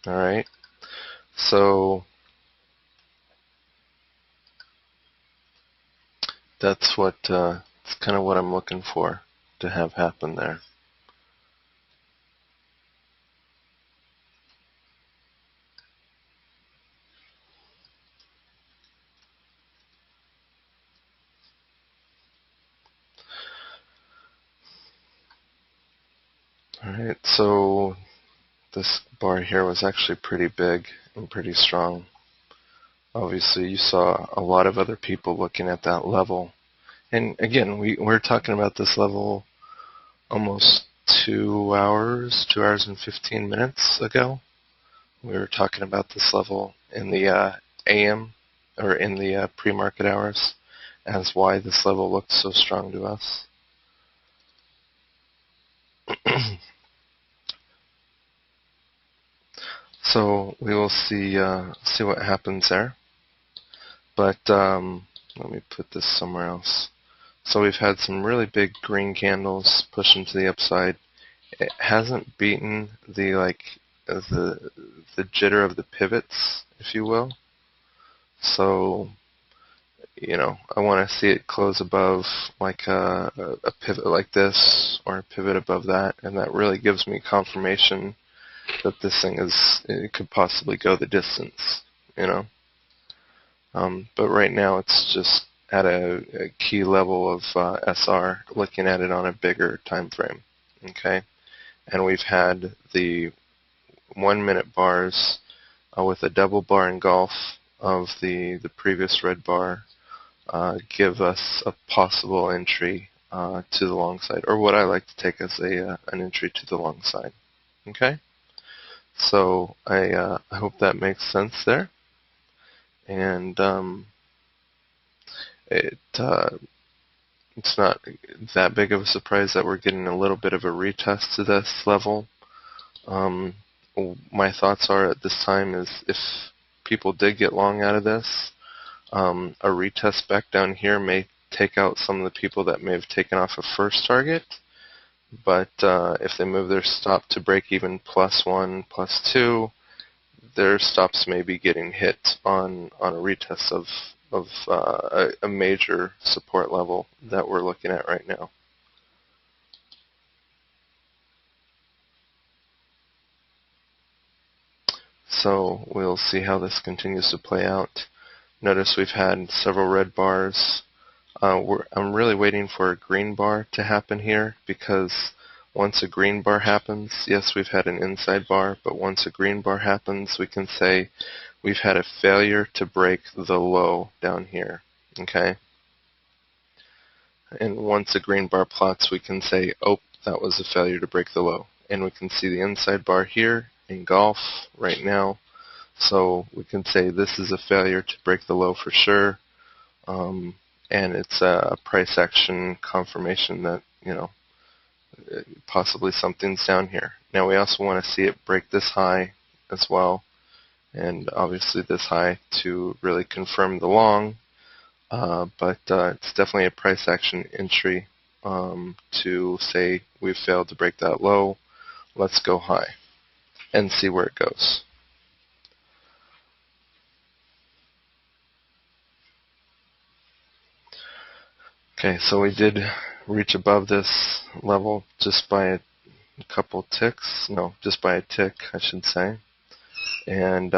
All right. So that's it's kind of what I'm looking for to have happen there. Alright, so this bar here was actually pretty big and pretty strong. Obviously, you saw a lot of other people looking at that level. And again, we're talking about this level almost 2 hours, 2 hours and 15 minutes ago. We were talking about this level in the AM, or in the pre-market hours, as why this level looked so strong to us. So we will see what happens there. But let me put this somewhere else. So we've had some really big green candles pushing to the upside. It hasn't beaten the jitter of the pivots, if you will. So I want to see it close above like a pivot like this, or a pivot above that, and that really gives me confirmation that this thing it could possibly go the distance, But right now it's just at a key level of SR, looking at it on a bigger time frame, okay? And we've had the 1 minute bars with a double bar engulf of the previous red bar give us a possible entry to the long side, or what I like to take as an entry to the long side. Okay? So I hope that makes sense there. And it's not that big of a surprise that we're getting a little bit of a retest to this level. My thoughts are at this time is if people did get long out of this, a retest back down here may take out some of the people that may have taken off a first target. But if they move their stop to break even +1, +2, their stops may be getting hit on a retest of a major support level that we're looking at right now. So we'll see how this continues to play out. Notice we've had several red bars. I'm really waiting for a green bar to happen here, because once a green bar happens, yes, we've had an inside bar, but once a green bar happens, we can say we've had a failure to break the low down here, okay? And once a green bar plots, we can say, oh, that was a failure to break the low. And we can see the inside bar here engulf right now. So we can say this is a failure to break the low for sure. And it's a price action confirmation that, you know, possibly something's down here. Now we also want to see it break this high as well, and obviously this high to really confirm the long, but it's definitely a price action entry to say we've failed to break that low. Let's go high and see where it goes. Okay, so we did reach above this level just by a couple ticks. No, just by a tick, I should say. And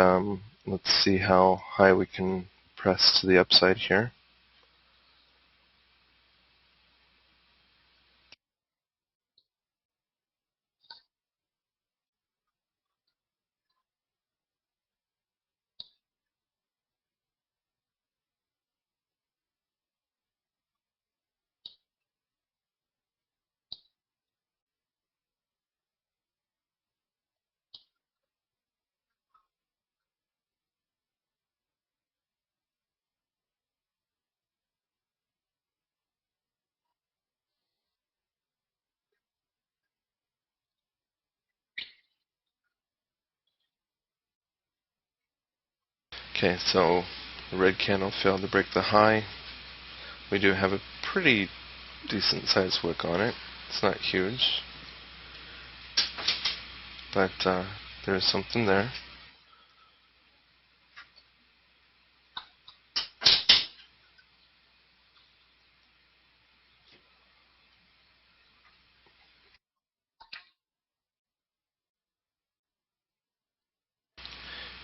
let's see how high we can press to the upside here. Okay, so the red candle failed to break the high. We do have a pretty decent sized wick on it. It's not huge, but there's something there.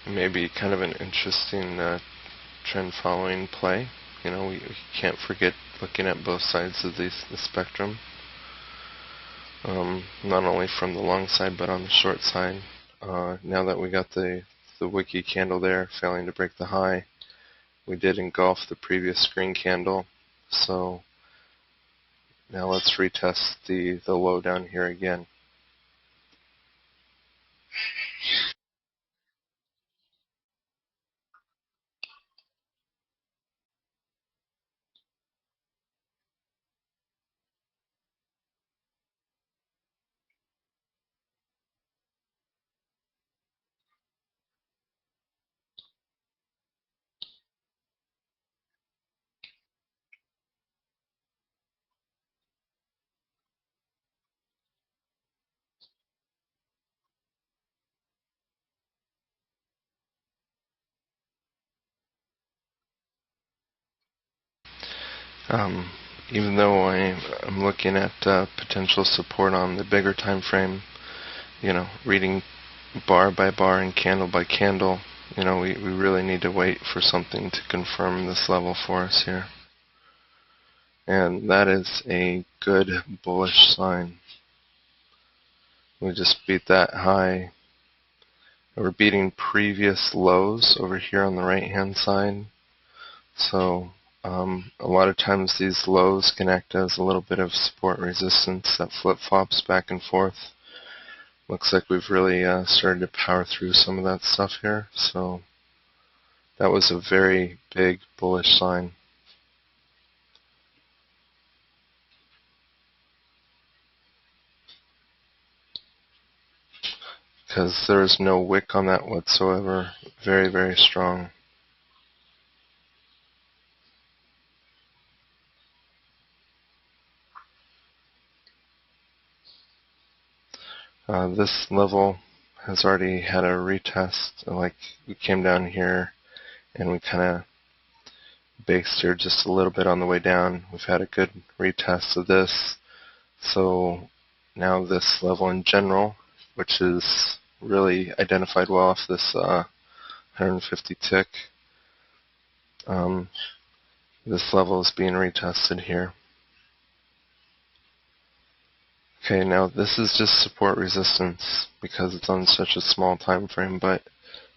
Maybe kind of an interesting trend following play. You know, we can't forget looking at both sides of the spectrum. Not only from the long side, but on the short side. Now that we got the wiki candle there failing to break the high, we did engulf the previous green candle. So now let's retest the low down here again. Even though I'm looking at potential support on the bigger time frame, you know, reading bar by bar and candle by candle, you know, we really need to wait for something to confirm this level for us here. And that is a good bullish sign. We just beat that high, we're beating previous lows over here on the right hand side. So a lot of times these lows can act as a little bit of support resistance that flip-flops back and forth. Looks like we've really started to power through some of that stuff here. So that was a very big bullish sign. Because there's no wick on that whatsoever. Very, very strong. This level has already had a retest. Like, we came down here and we kind of based here just a little bit on the way down. We've had a good retest of this. So now this level in general, which is really identified well off this 150 tick, this level is being retested here. Okay, now this is just support resistance because it's on such a small time frame, but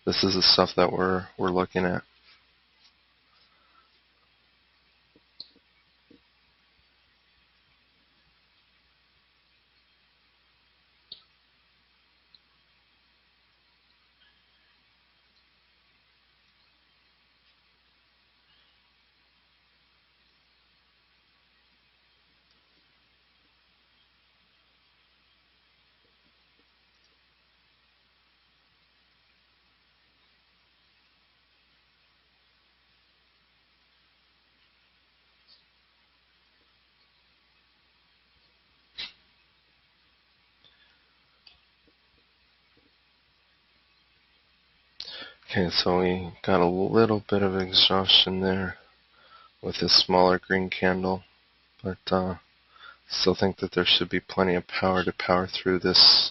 this is the stuff that we're looking at. Okay, so we got a little bit of exhaustion there with this smaller green candle, but still think that there should be plenty of power to power through this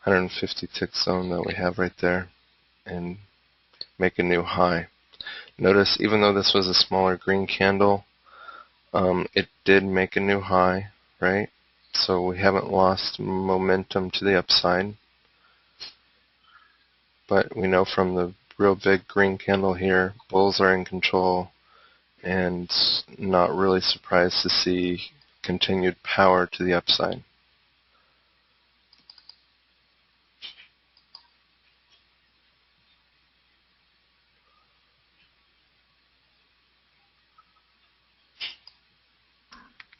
150 tick zone that we have right there and make a new high. Notice, even though this was a smaller green candle, it did make a new high, right? So we haven't lost momentum to the upside. But we know from the real big green candle here, bulls are in control and not really surprised to see continued power to the upside.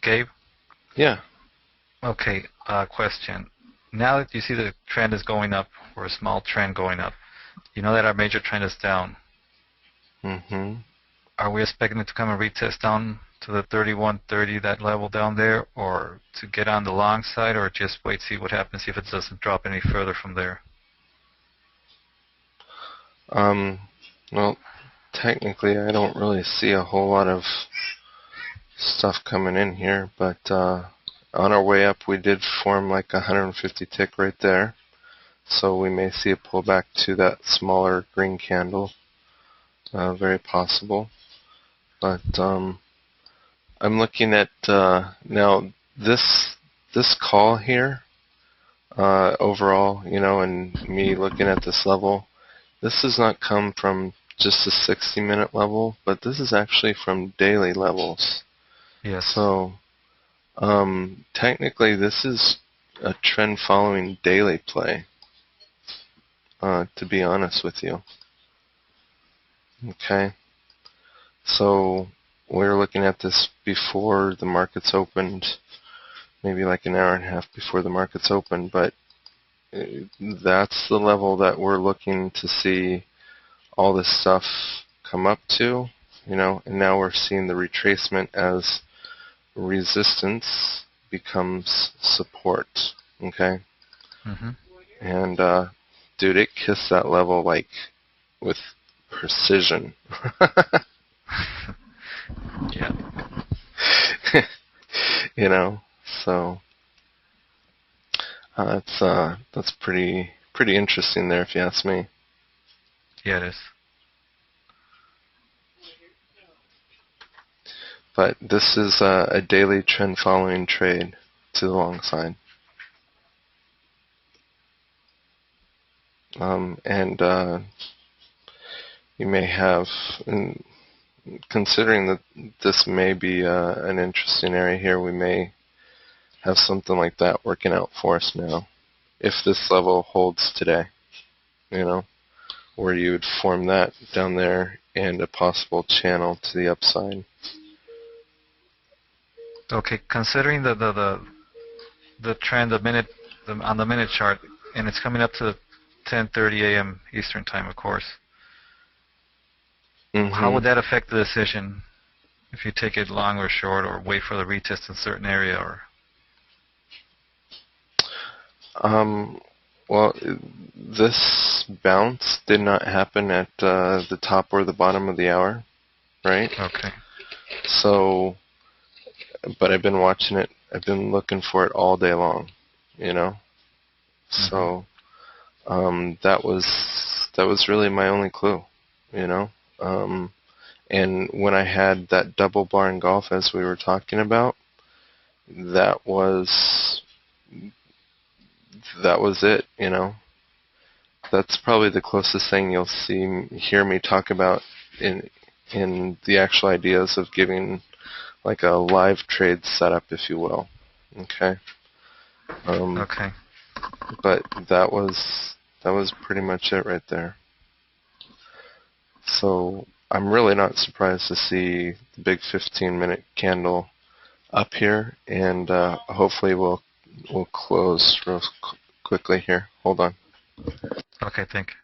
Gabe? Yeah. Okay, question. Now that you see the trend is going up, or a small trend going up, you know that our major trend is down. Mm-hmm. Are we expecting it to come and retest down to the 31.30, that level down there, or to get on the long side, or just wait, see what happens, see if it doesn't drop any further from there? Well, technically I don't really see a whole lot of stuff coming in here, but on our way up we did form like a 150 tick right there, so we may see a pullback to that smaller green candle. Very possible, but I'm looking at now this call here overall, you know, and me looking at this level, this does not come from just a 60-minute level, but this is actually from daily levels. Yes. So technically this is a trend following daily play, to be honest with you. Okay, so we were looking at this before the markets opened, maybe like an hour and a half before the markets opened, but that's the level that we're looking to see all this stuff come up to, you know, and now we're seeing the retracement as resistance becomes support, okay? Mm-hmm. And dude, it kissed that level like with precision. Yeah. You know, so that's pretty interesting there, if you ask me. Yeah, it is. But this is a daily trend following trade to the long side. And you may have, considering that this may be an interesting area here, we may have something like that working out for us now. If this level holds today, where you would form that down there and a possible channel to the upside. Okay, considering the trend, on the minute chart, and it's coming up to 10:30 a.m. Eastern time, of course. How would that affect the decision if you take it long or short, or wait for the retest in a certain area, or? Well, this bounce did not happen at the top or the bottom of the hour, right? Okay. So, but I've been watching it. I've been looking for it all day long, So, that was really my only clue, And when I had that double bar engulf, as we were talking about, that was it, That's probably the closest thing you'll hear me talk about in the actual ideas of giving like a live trade setup, if you will. Okay. Okay. But that was pretty much it right there. So I'm really not surprised to see the big 15-minute candle up here, and hopefully we'll close real quickly here. Hold on. Okay, thank you.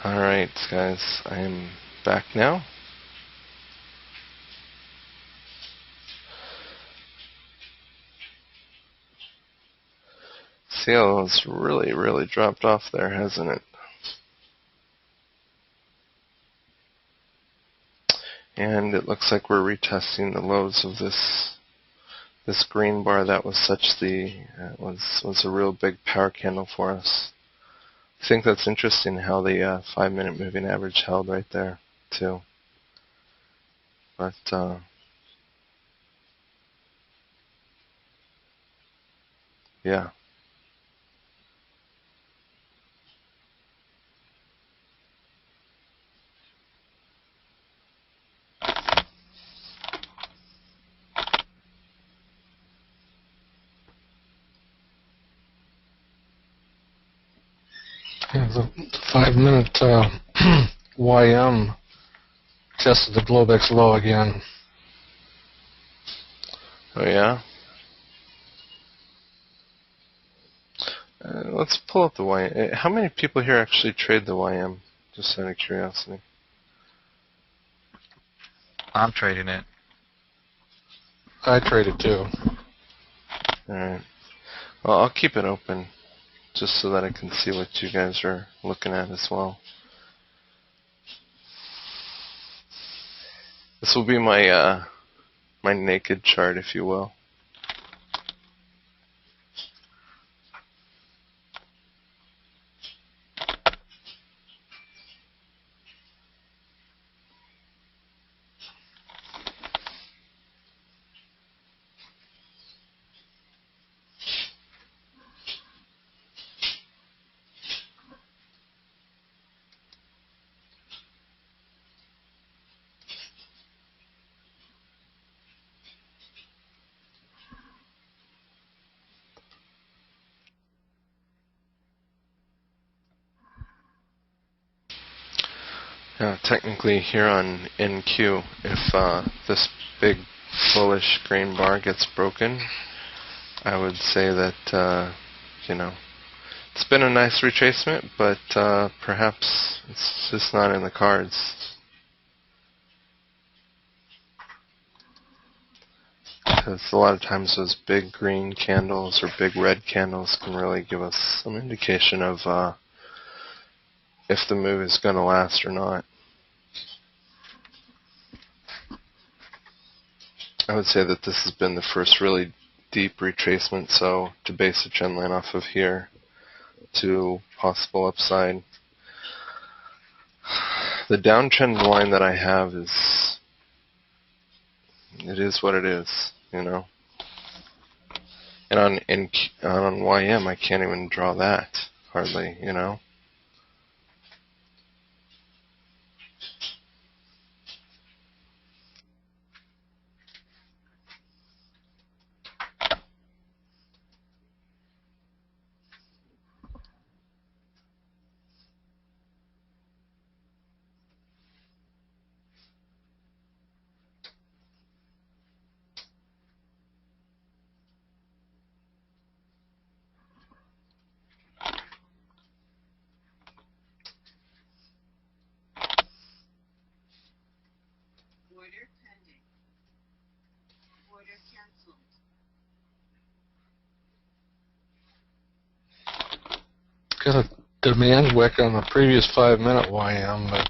Alright, guys, I am back now. CL has really dropped off there, hasn't it? And it looks like we're retesting the lows of this green bar that was was a real big power candle for us. I think that's interesting how the 5-minute moving average held right there too. But yeah. Yeah, the 5-minute YM tested the Globex low again. Oh yeah? Let's pull up the YM. How many people here actually trade the YM? Just out of curiosity. I'm trading it. I traded too. Alright. Well, I'll keep it open just so that I can see what you guys are looking at as well. This will be my my naked chart, if you will. Technically here on NQ, if this big bullish green bar gets broken, I would say that, you know, it's been a nice retracement, but perhaps it's just not in the cards. Because a lot of times those big green candles or big red candles can really give us some indication of if the move is going to last or not. I would say that this has been the first really deep retracement, so to base a trend line off of here to possible upside. The downtrend line that I have is, it is what it is, you know. And on YM I can't even draw that hardly, you know. Got a demand wick on the previous 5-minute YM, but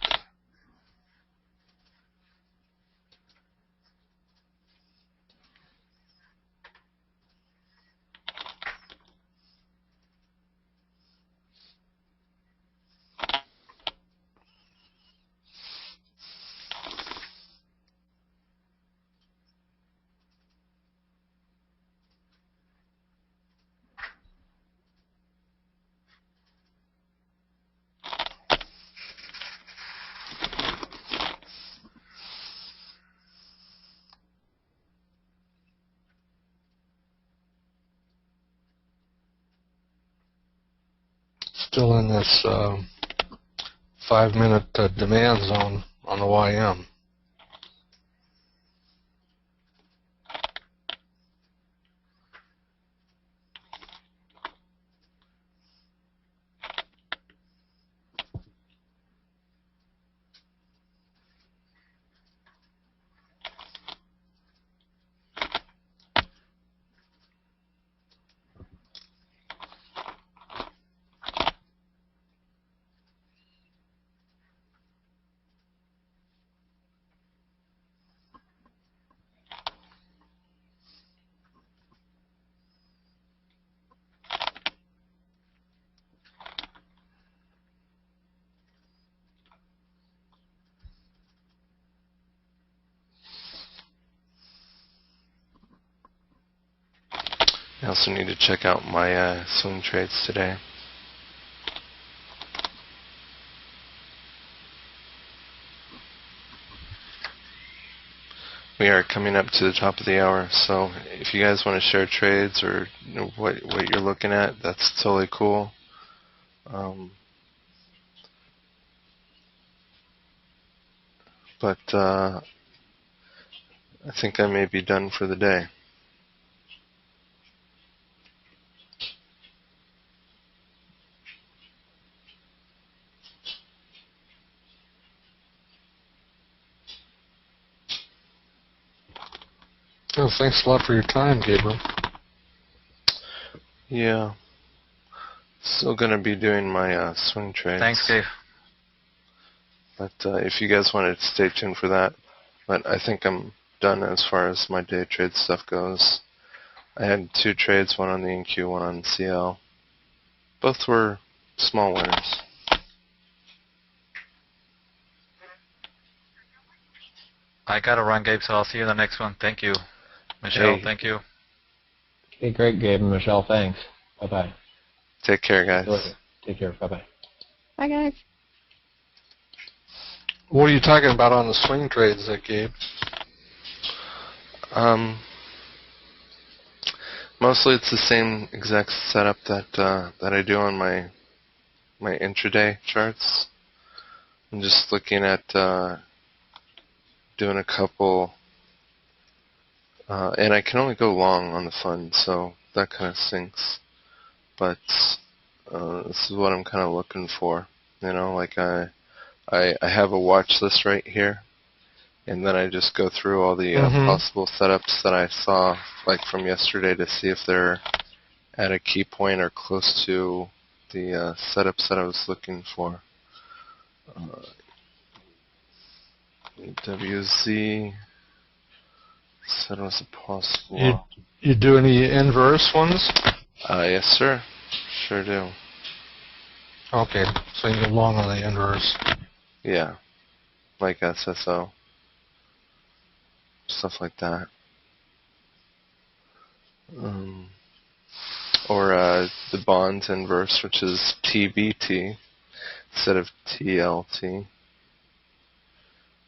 still in this 5-minute demand zone on the YM. I also need to check out my swing trades today. We are coming up to the top of the hour, so if you guys want to share trades or what you're looking at, that's totally cool. But I think I may be done for the day. Oh, thanks a lot for your time, Gabriel. Yeah. Still going to be doing my swing trades. Thanks, Gabe. But if you guys want to stay tuned for that. But I think I'm done as far as my day trade stuff goes. I had 2 trades, one on the NQ, one on CL. Both were small winners. I gotta run, Gabe, so I'll see you in the next one. Thank you. Michelle, Hey. thank you. Okay, great, Gabe and Michelle. Thanks. Bye-bye. Take care, guys. Take care. Bye-bye. Bye, guys. What are you talking about on the swing trades, Gabe? Mostly it's the same exact setup that I do on my intraday charts. I'm just looking at doing a couple, and I can only go long on the fund, so that kind of stinks. But this is what I'm kind of looking for. Like I have a watch list right here, and then I just go through all the possible setups that I saw, like from yesterday, to see if they're at a key point or close to the setups that I was looking for. WZ said it was a possible. You do any inverse ones? Yes, sir. Sure do. Okay, so you go long on the inverse. Yeah, like SSO. Stuff like that. Or the bonds inverse, which is TBT instead of TLT.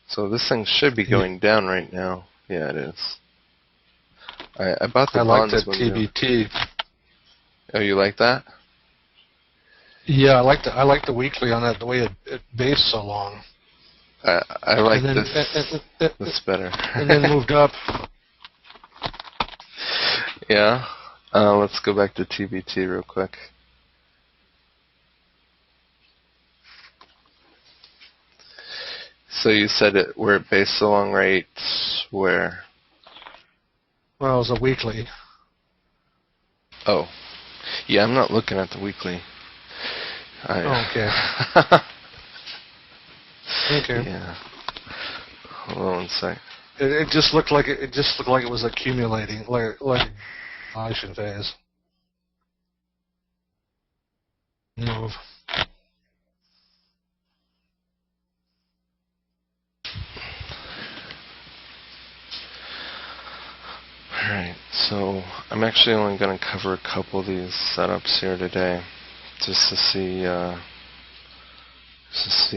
So this thing should be going down right now. Yeah, it is. I bought the I like bonds that window. TBT. Oh, you like that? Yeah, I like the weekly on that, the way it based so long. I like And then, this better. and then moved up. Yeah. Let's go back to TBT real quick. So you said where it based along right where? Well, it was a weekly. Oh. Yeah, I'm not looking at the weekly. Okay. Okay. Yeah. Hold on one sec. It just looked like it was accumulating, like option phase. Move. Alright, so I'm actually only going to cover a couple of these setups here today, just to see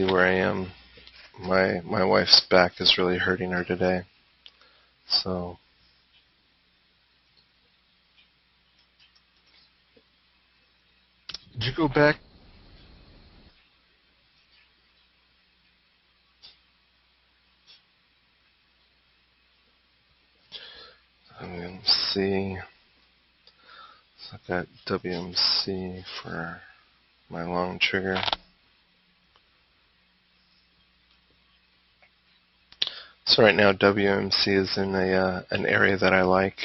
where I am. My wife's back is really hurting her today, so Did you go back? WMC. So I've got WMC for my long trigger. So right now WMC is in an area that I like.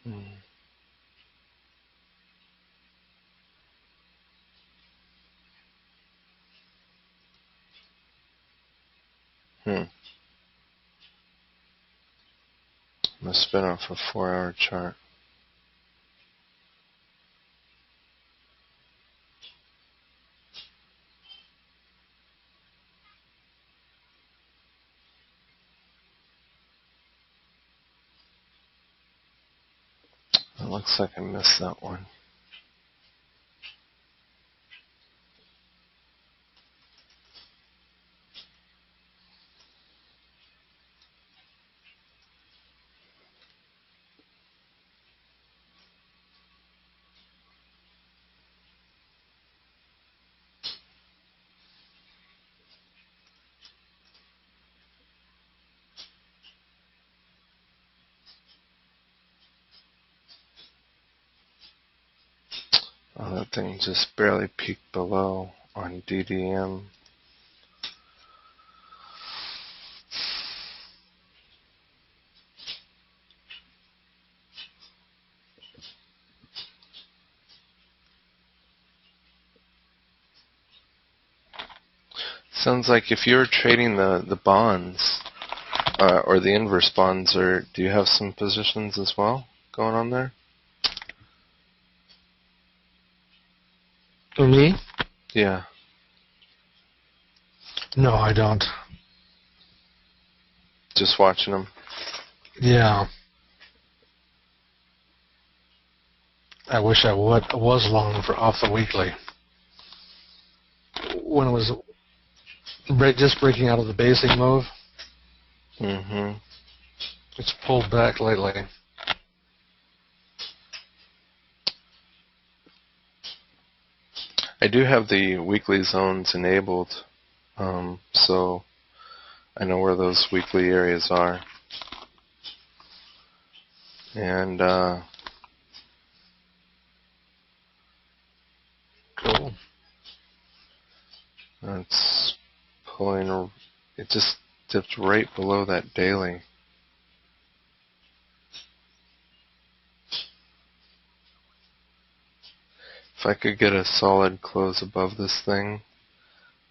Hmm. Hmm. Must spin off a 4-hour chart. It looks like I missed that one. Oh, that thing just barely peaked below on DDM. Sounds like if you're trading the bonds, or the inverse bonds, or do you have some positions as well going on there? For me? Yeah. No, I don't. Just watching them. Yeah. I wish I was long for off the weekly. When it was just breaking out of the basing move, Mm-hmm. it's pulled back lately. I do have the weekly zones enabled, so I know where those weekly areas are. And Cool. it's pulling, it just dipped right below that daily. If I could get a solid close above this thing,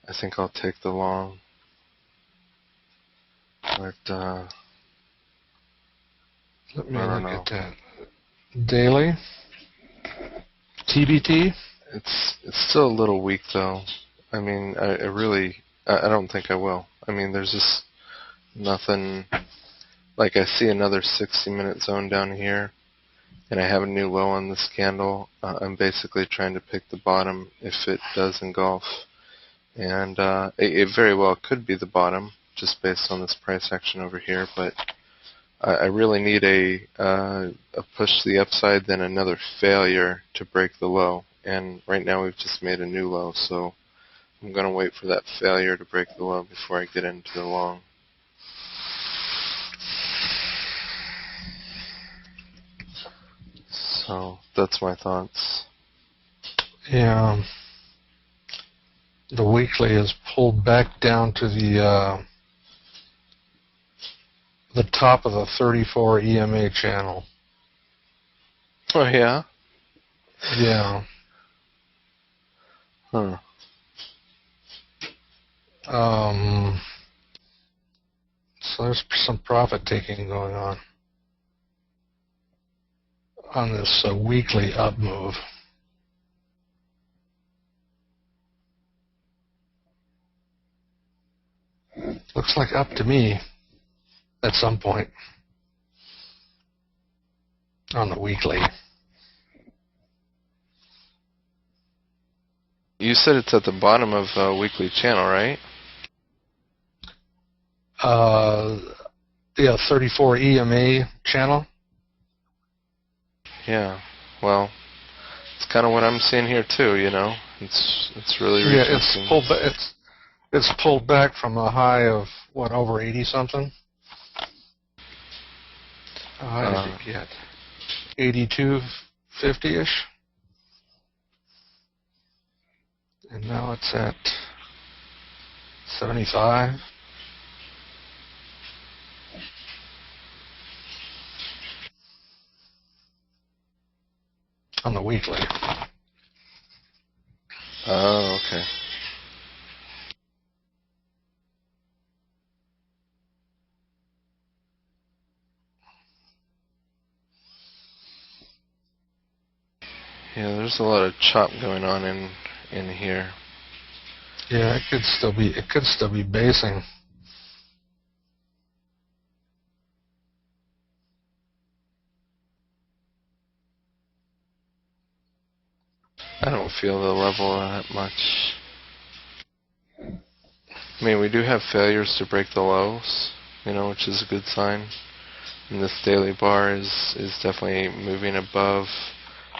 I think I'll take the long. But Let me I don't look know. at that. Daily. TBT. It's still a little weak though. I mean, I don't think I will. I mean, there's just nothing. Like, I see another 60-minute zone down here, and I have a new low on this candle. I'm basically trying to pick the bottom if it does engulf. And it very well could be the bottom, just based on this price action over here, but I really need a push to the upside, then another failure to break the low. And right now we've just made a new low, so I'm going to wait for that failure to break the low before I get into the long. So that's my thoughts. Yeah. The weekly is pulled back down to the top of the 34 EMA channel. Oh, yeah? Yeah. Huh. So there's some profit taking going on this weekly up move. Looks like up to me at some point on the weekly. You said it's at the bottom of weekly channel, right? Yeah, 34 EMA channel. Yeah. Well, it's kind of what I'm seeing here too. You know, it's really Yeah, rejecting. it's pulled back from a high of what, over 80 something. How did it get? 82.50ish, and now it's at 75. on the weekly. Oh, okay. Yeah, there's a lot of chop going on in here. Yeah, it could still be basing. I don't feel the level that much. I mean, we do have failures to break the lows, which is a good sign. And this daily bar is definitely moving above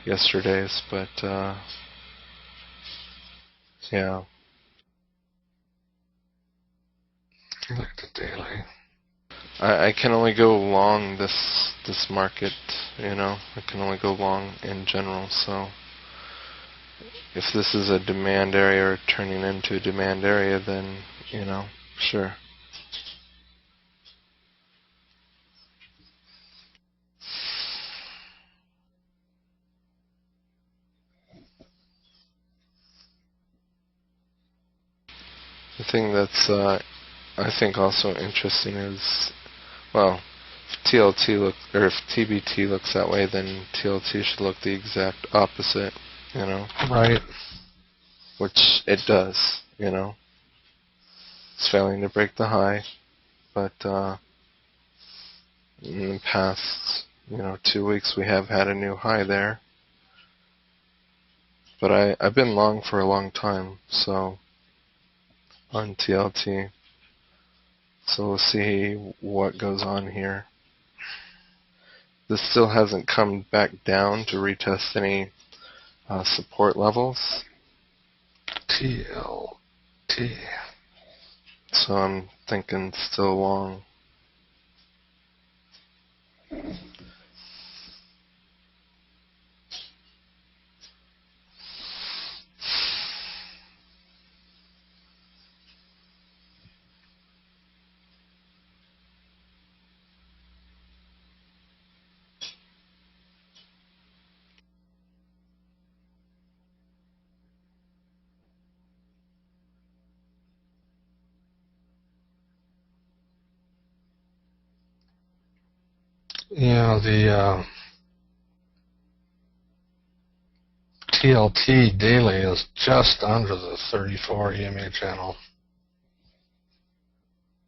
yesterday's, but yeah. Look at the daily. I can only go long this market, I can only go long in general, so if this is a demand area or turning into a demand area, then, sure. The thing that's, I think also interesting is, well, if TLT or if TBT looks that way, then TLT should look the exact opposite, Right. which it does, It's failing to break the high, but in the past, 2 weeks we have had a new high there. But I've been long for a long time, so on TLT. So we'll see what goes on here. This still hasn't come back down to retest any support levels. TLT. So I'm thinking still long. Yeah, the TLT daily is just under the 34 EMA channel.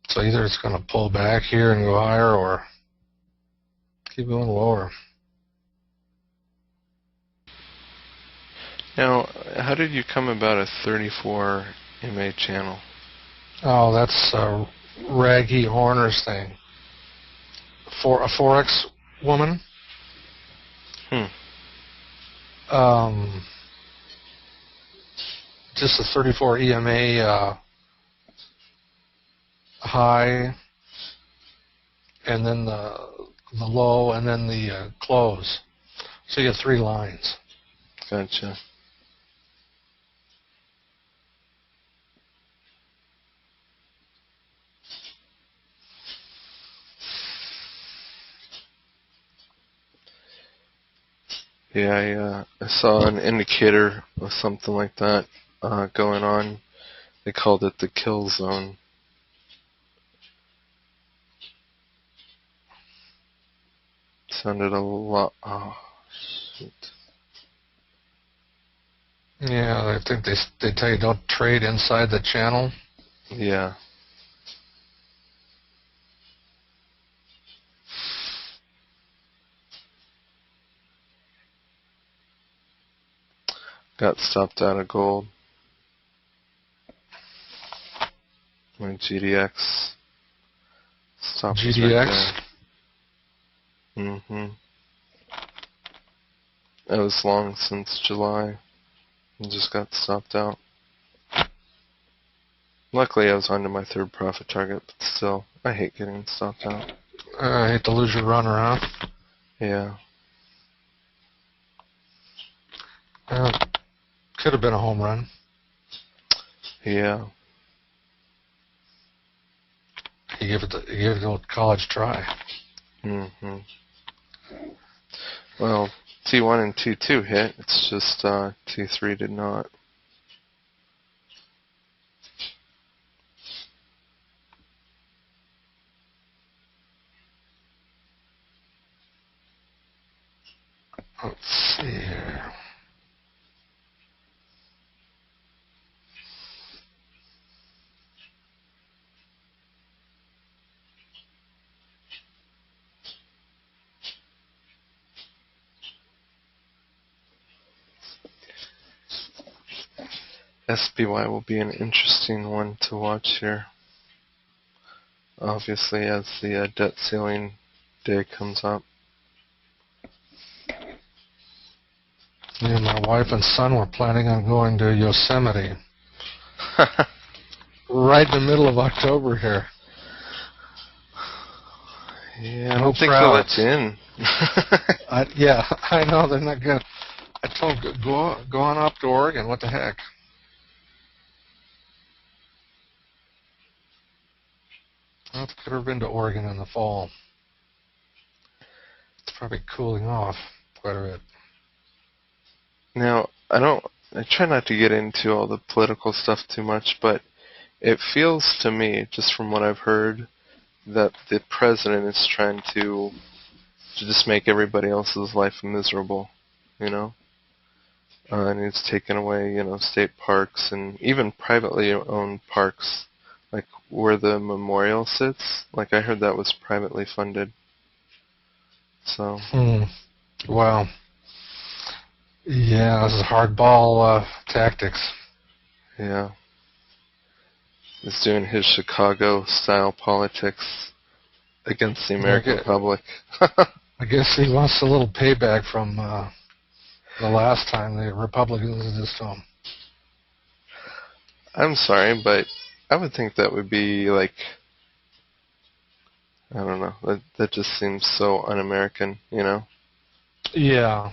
So either it's going to pull back here and go higher, or keep going lower. Now, how did you come about a 34 MA channel? Oh, that's Raggy Horner's thing. For a Forex woman. Just a 34 EMA high, and then the low, and then the close. So you get 3 lines. Gotcha. Yeah, I saw an indicator of something like that going on. They called it the kill zone. Sounded a lot. Oh, shoot. Yeah, I think they tell you don't trade inside the channel. Yeah. Got stopped out of gold. My GDX stopped GDX. right there. Mm-hmm. It was long since July. And just got stopped out. Luckily, I was onto my 3rd profit target, but still, I hate getting stopped out. I hate to lose your runner, huh? Yeah. Could have been a home run. Yeah. You give it the old college try. Mm-hmm. Well, T1 and T2 hit. It's just T3 did not. Let's see here. SPY will be an interesting one to watch here. Obviously, as the debt ceiling day comes up. Me and my wife and son were planning on going to Yosemite right in the middle of October here. Yeah, I No don't think they'll let crowds. you in. Yeah, I know they're not good. I told them, go on up to Oregon. What the heck? I could have been to Oregon in the fall. It's probably cooling off quite a bit. Now, I try not to get into all the political stuff too much, but it feels to me, just from what I've heard, that the president is trying to just make everybody else's life miserable, you know? And he's taken away, state parks and even privately owned parks, like where the memorial sits. Like I heard that was privately funded. So. Wow. Yeah, this is hardball tactics. Yeah. He's doing his Chicago-style politics against the American public. I guess he wants a little payback from the last time the Republicans did this to him. I'm sorry, but I would think that would be like, I don't know, that just seems so un-American, you know? Yeah.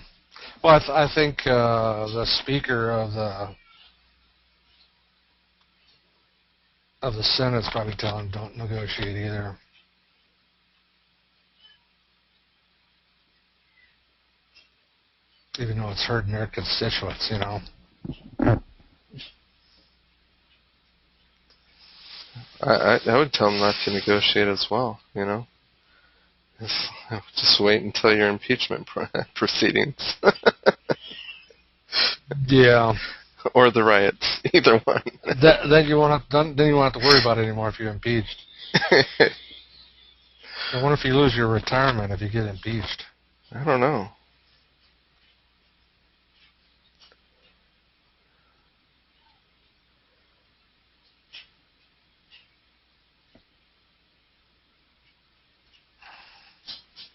Well, I think the Speaker of the Senate's probably telling him don't negotiate either. Even though it's hurting their constituents, you know. I would tell them not to negotiate as well, you know? Just wait until your impeachment proceedings. Yeah. Or the riots, either one. Then you won't have to worry about it anymore if you're impeached. I wonder if you lose your retirement if you get impeached. I don't know.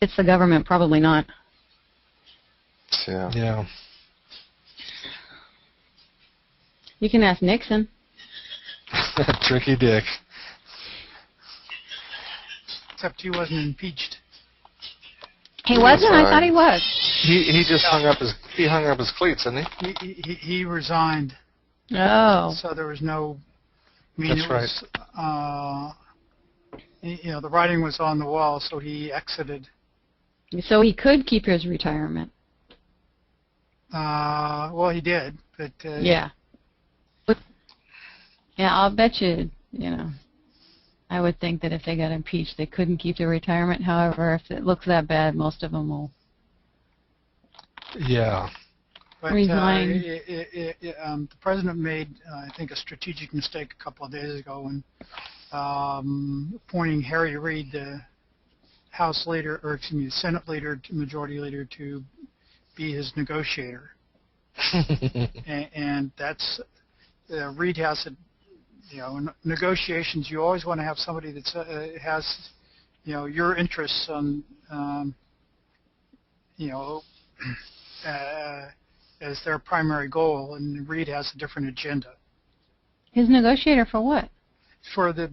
It's the government, probably not. Yeah. Yeah. You can ask Nixon. Tricky Dick. Except he wasn't impeached. He wasn't? I thought he was. He just hung up his cleats, didn't he? He resigned. Oh. So there was no. I mean, That's it was, right. The writing was on the wall, so he exited. So he could keep his retirement. Well, he did, but. Yeah. Yeah, I'll bet you, I would think that if they got impeached, they couldn't keep their retirement. However, if it looks that bad, most of them will. Yeah. But resign. The president made, I think, a strategic mistake a couple of days ago when appointing Harry Reid, the House leader, or excuse me, the Senate leader, Majority Leader, to be his negotiator. and that's Reid has a. In negotiations, you always want to have somebody that has, your interests on, as their primary goal, and Reid has a different agenda. His negotiator for what? For the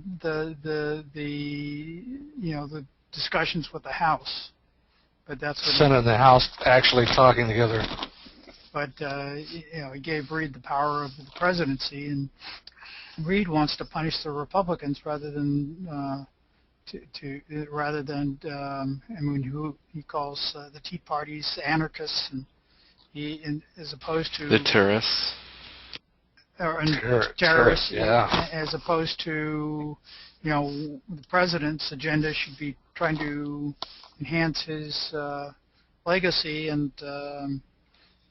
discussions with the House, but that's what Senate and the House actually talking together. But he gave Reid the power of the presidency, and Reid wants to punish the Republicans rather than who he calls the Tea Parties anarchists, and as opposed to The terrorists. terrorists, yeah. as opposed to, the president's agenda should be trying to enhance his legacy and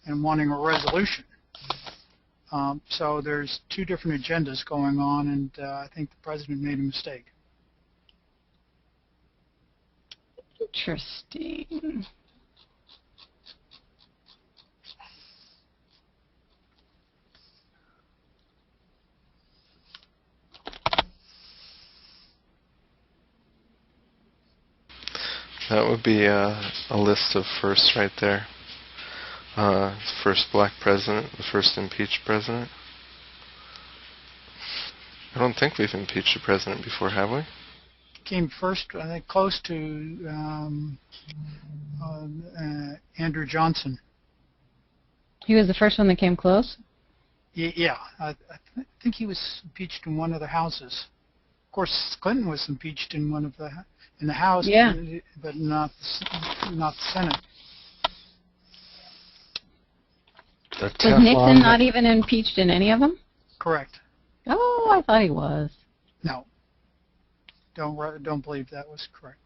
wanting a resolution. So there's two different agendas going on, and I think the president made a mistake. Interesting. That would be a list of firsts right there. First black president, the first impeached president. I don't think we've impeached a president before, have we? Came first, I think, close to Andrew Johnson. He was the first one that came close? Yeah, I think he was impeached in one of the houses. Of course, Clinton was impeached in in the House, Yeah. but not the Senate. The Was Teflon Nixon not even impeached in any of them? Correct. Oh, I thought he was. No. Don't believe that was correct.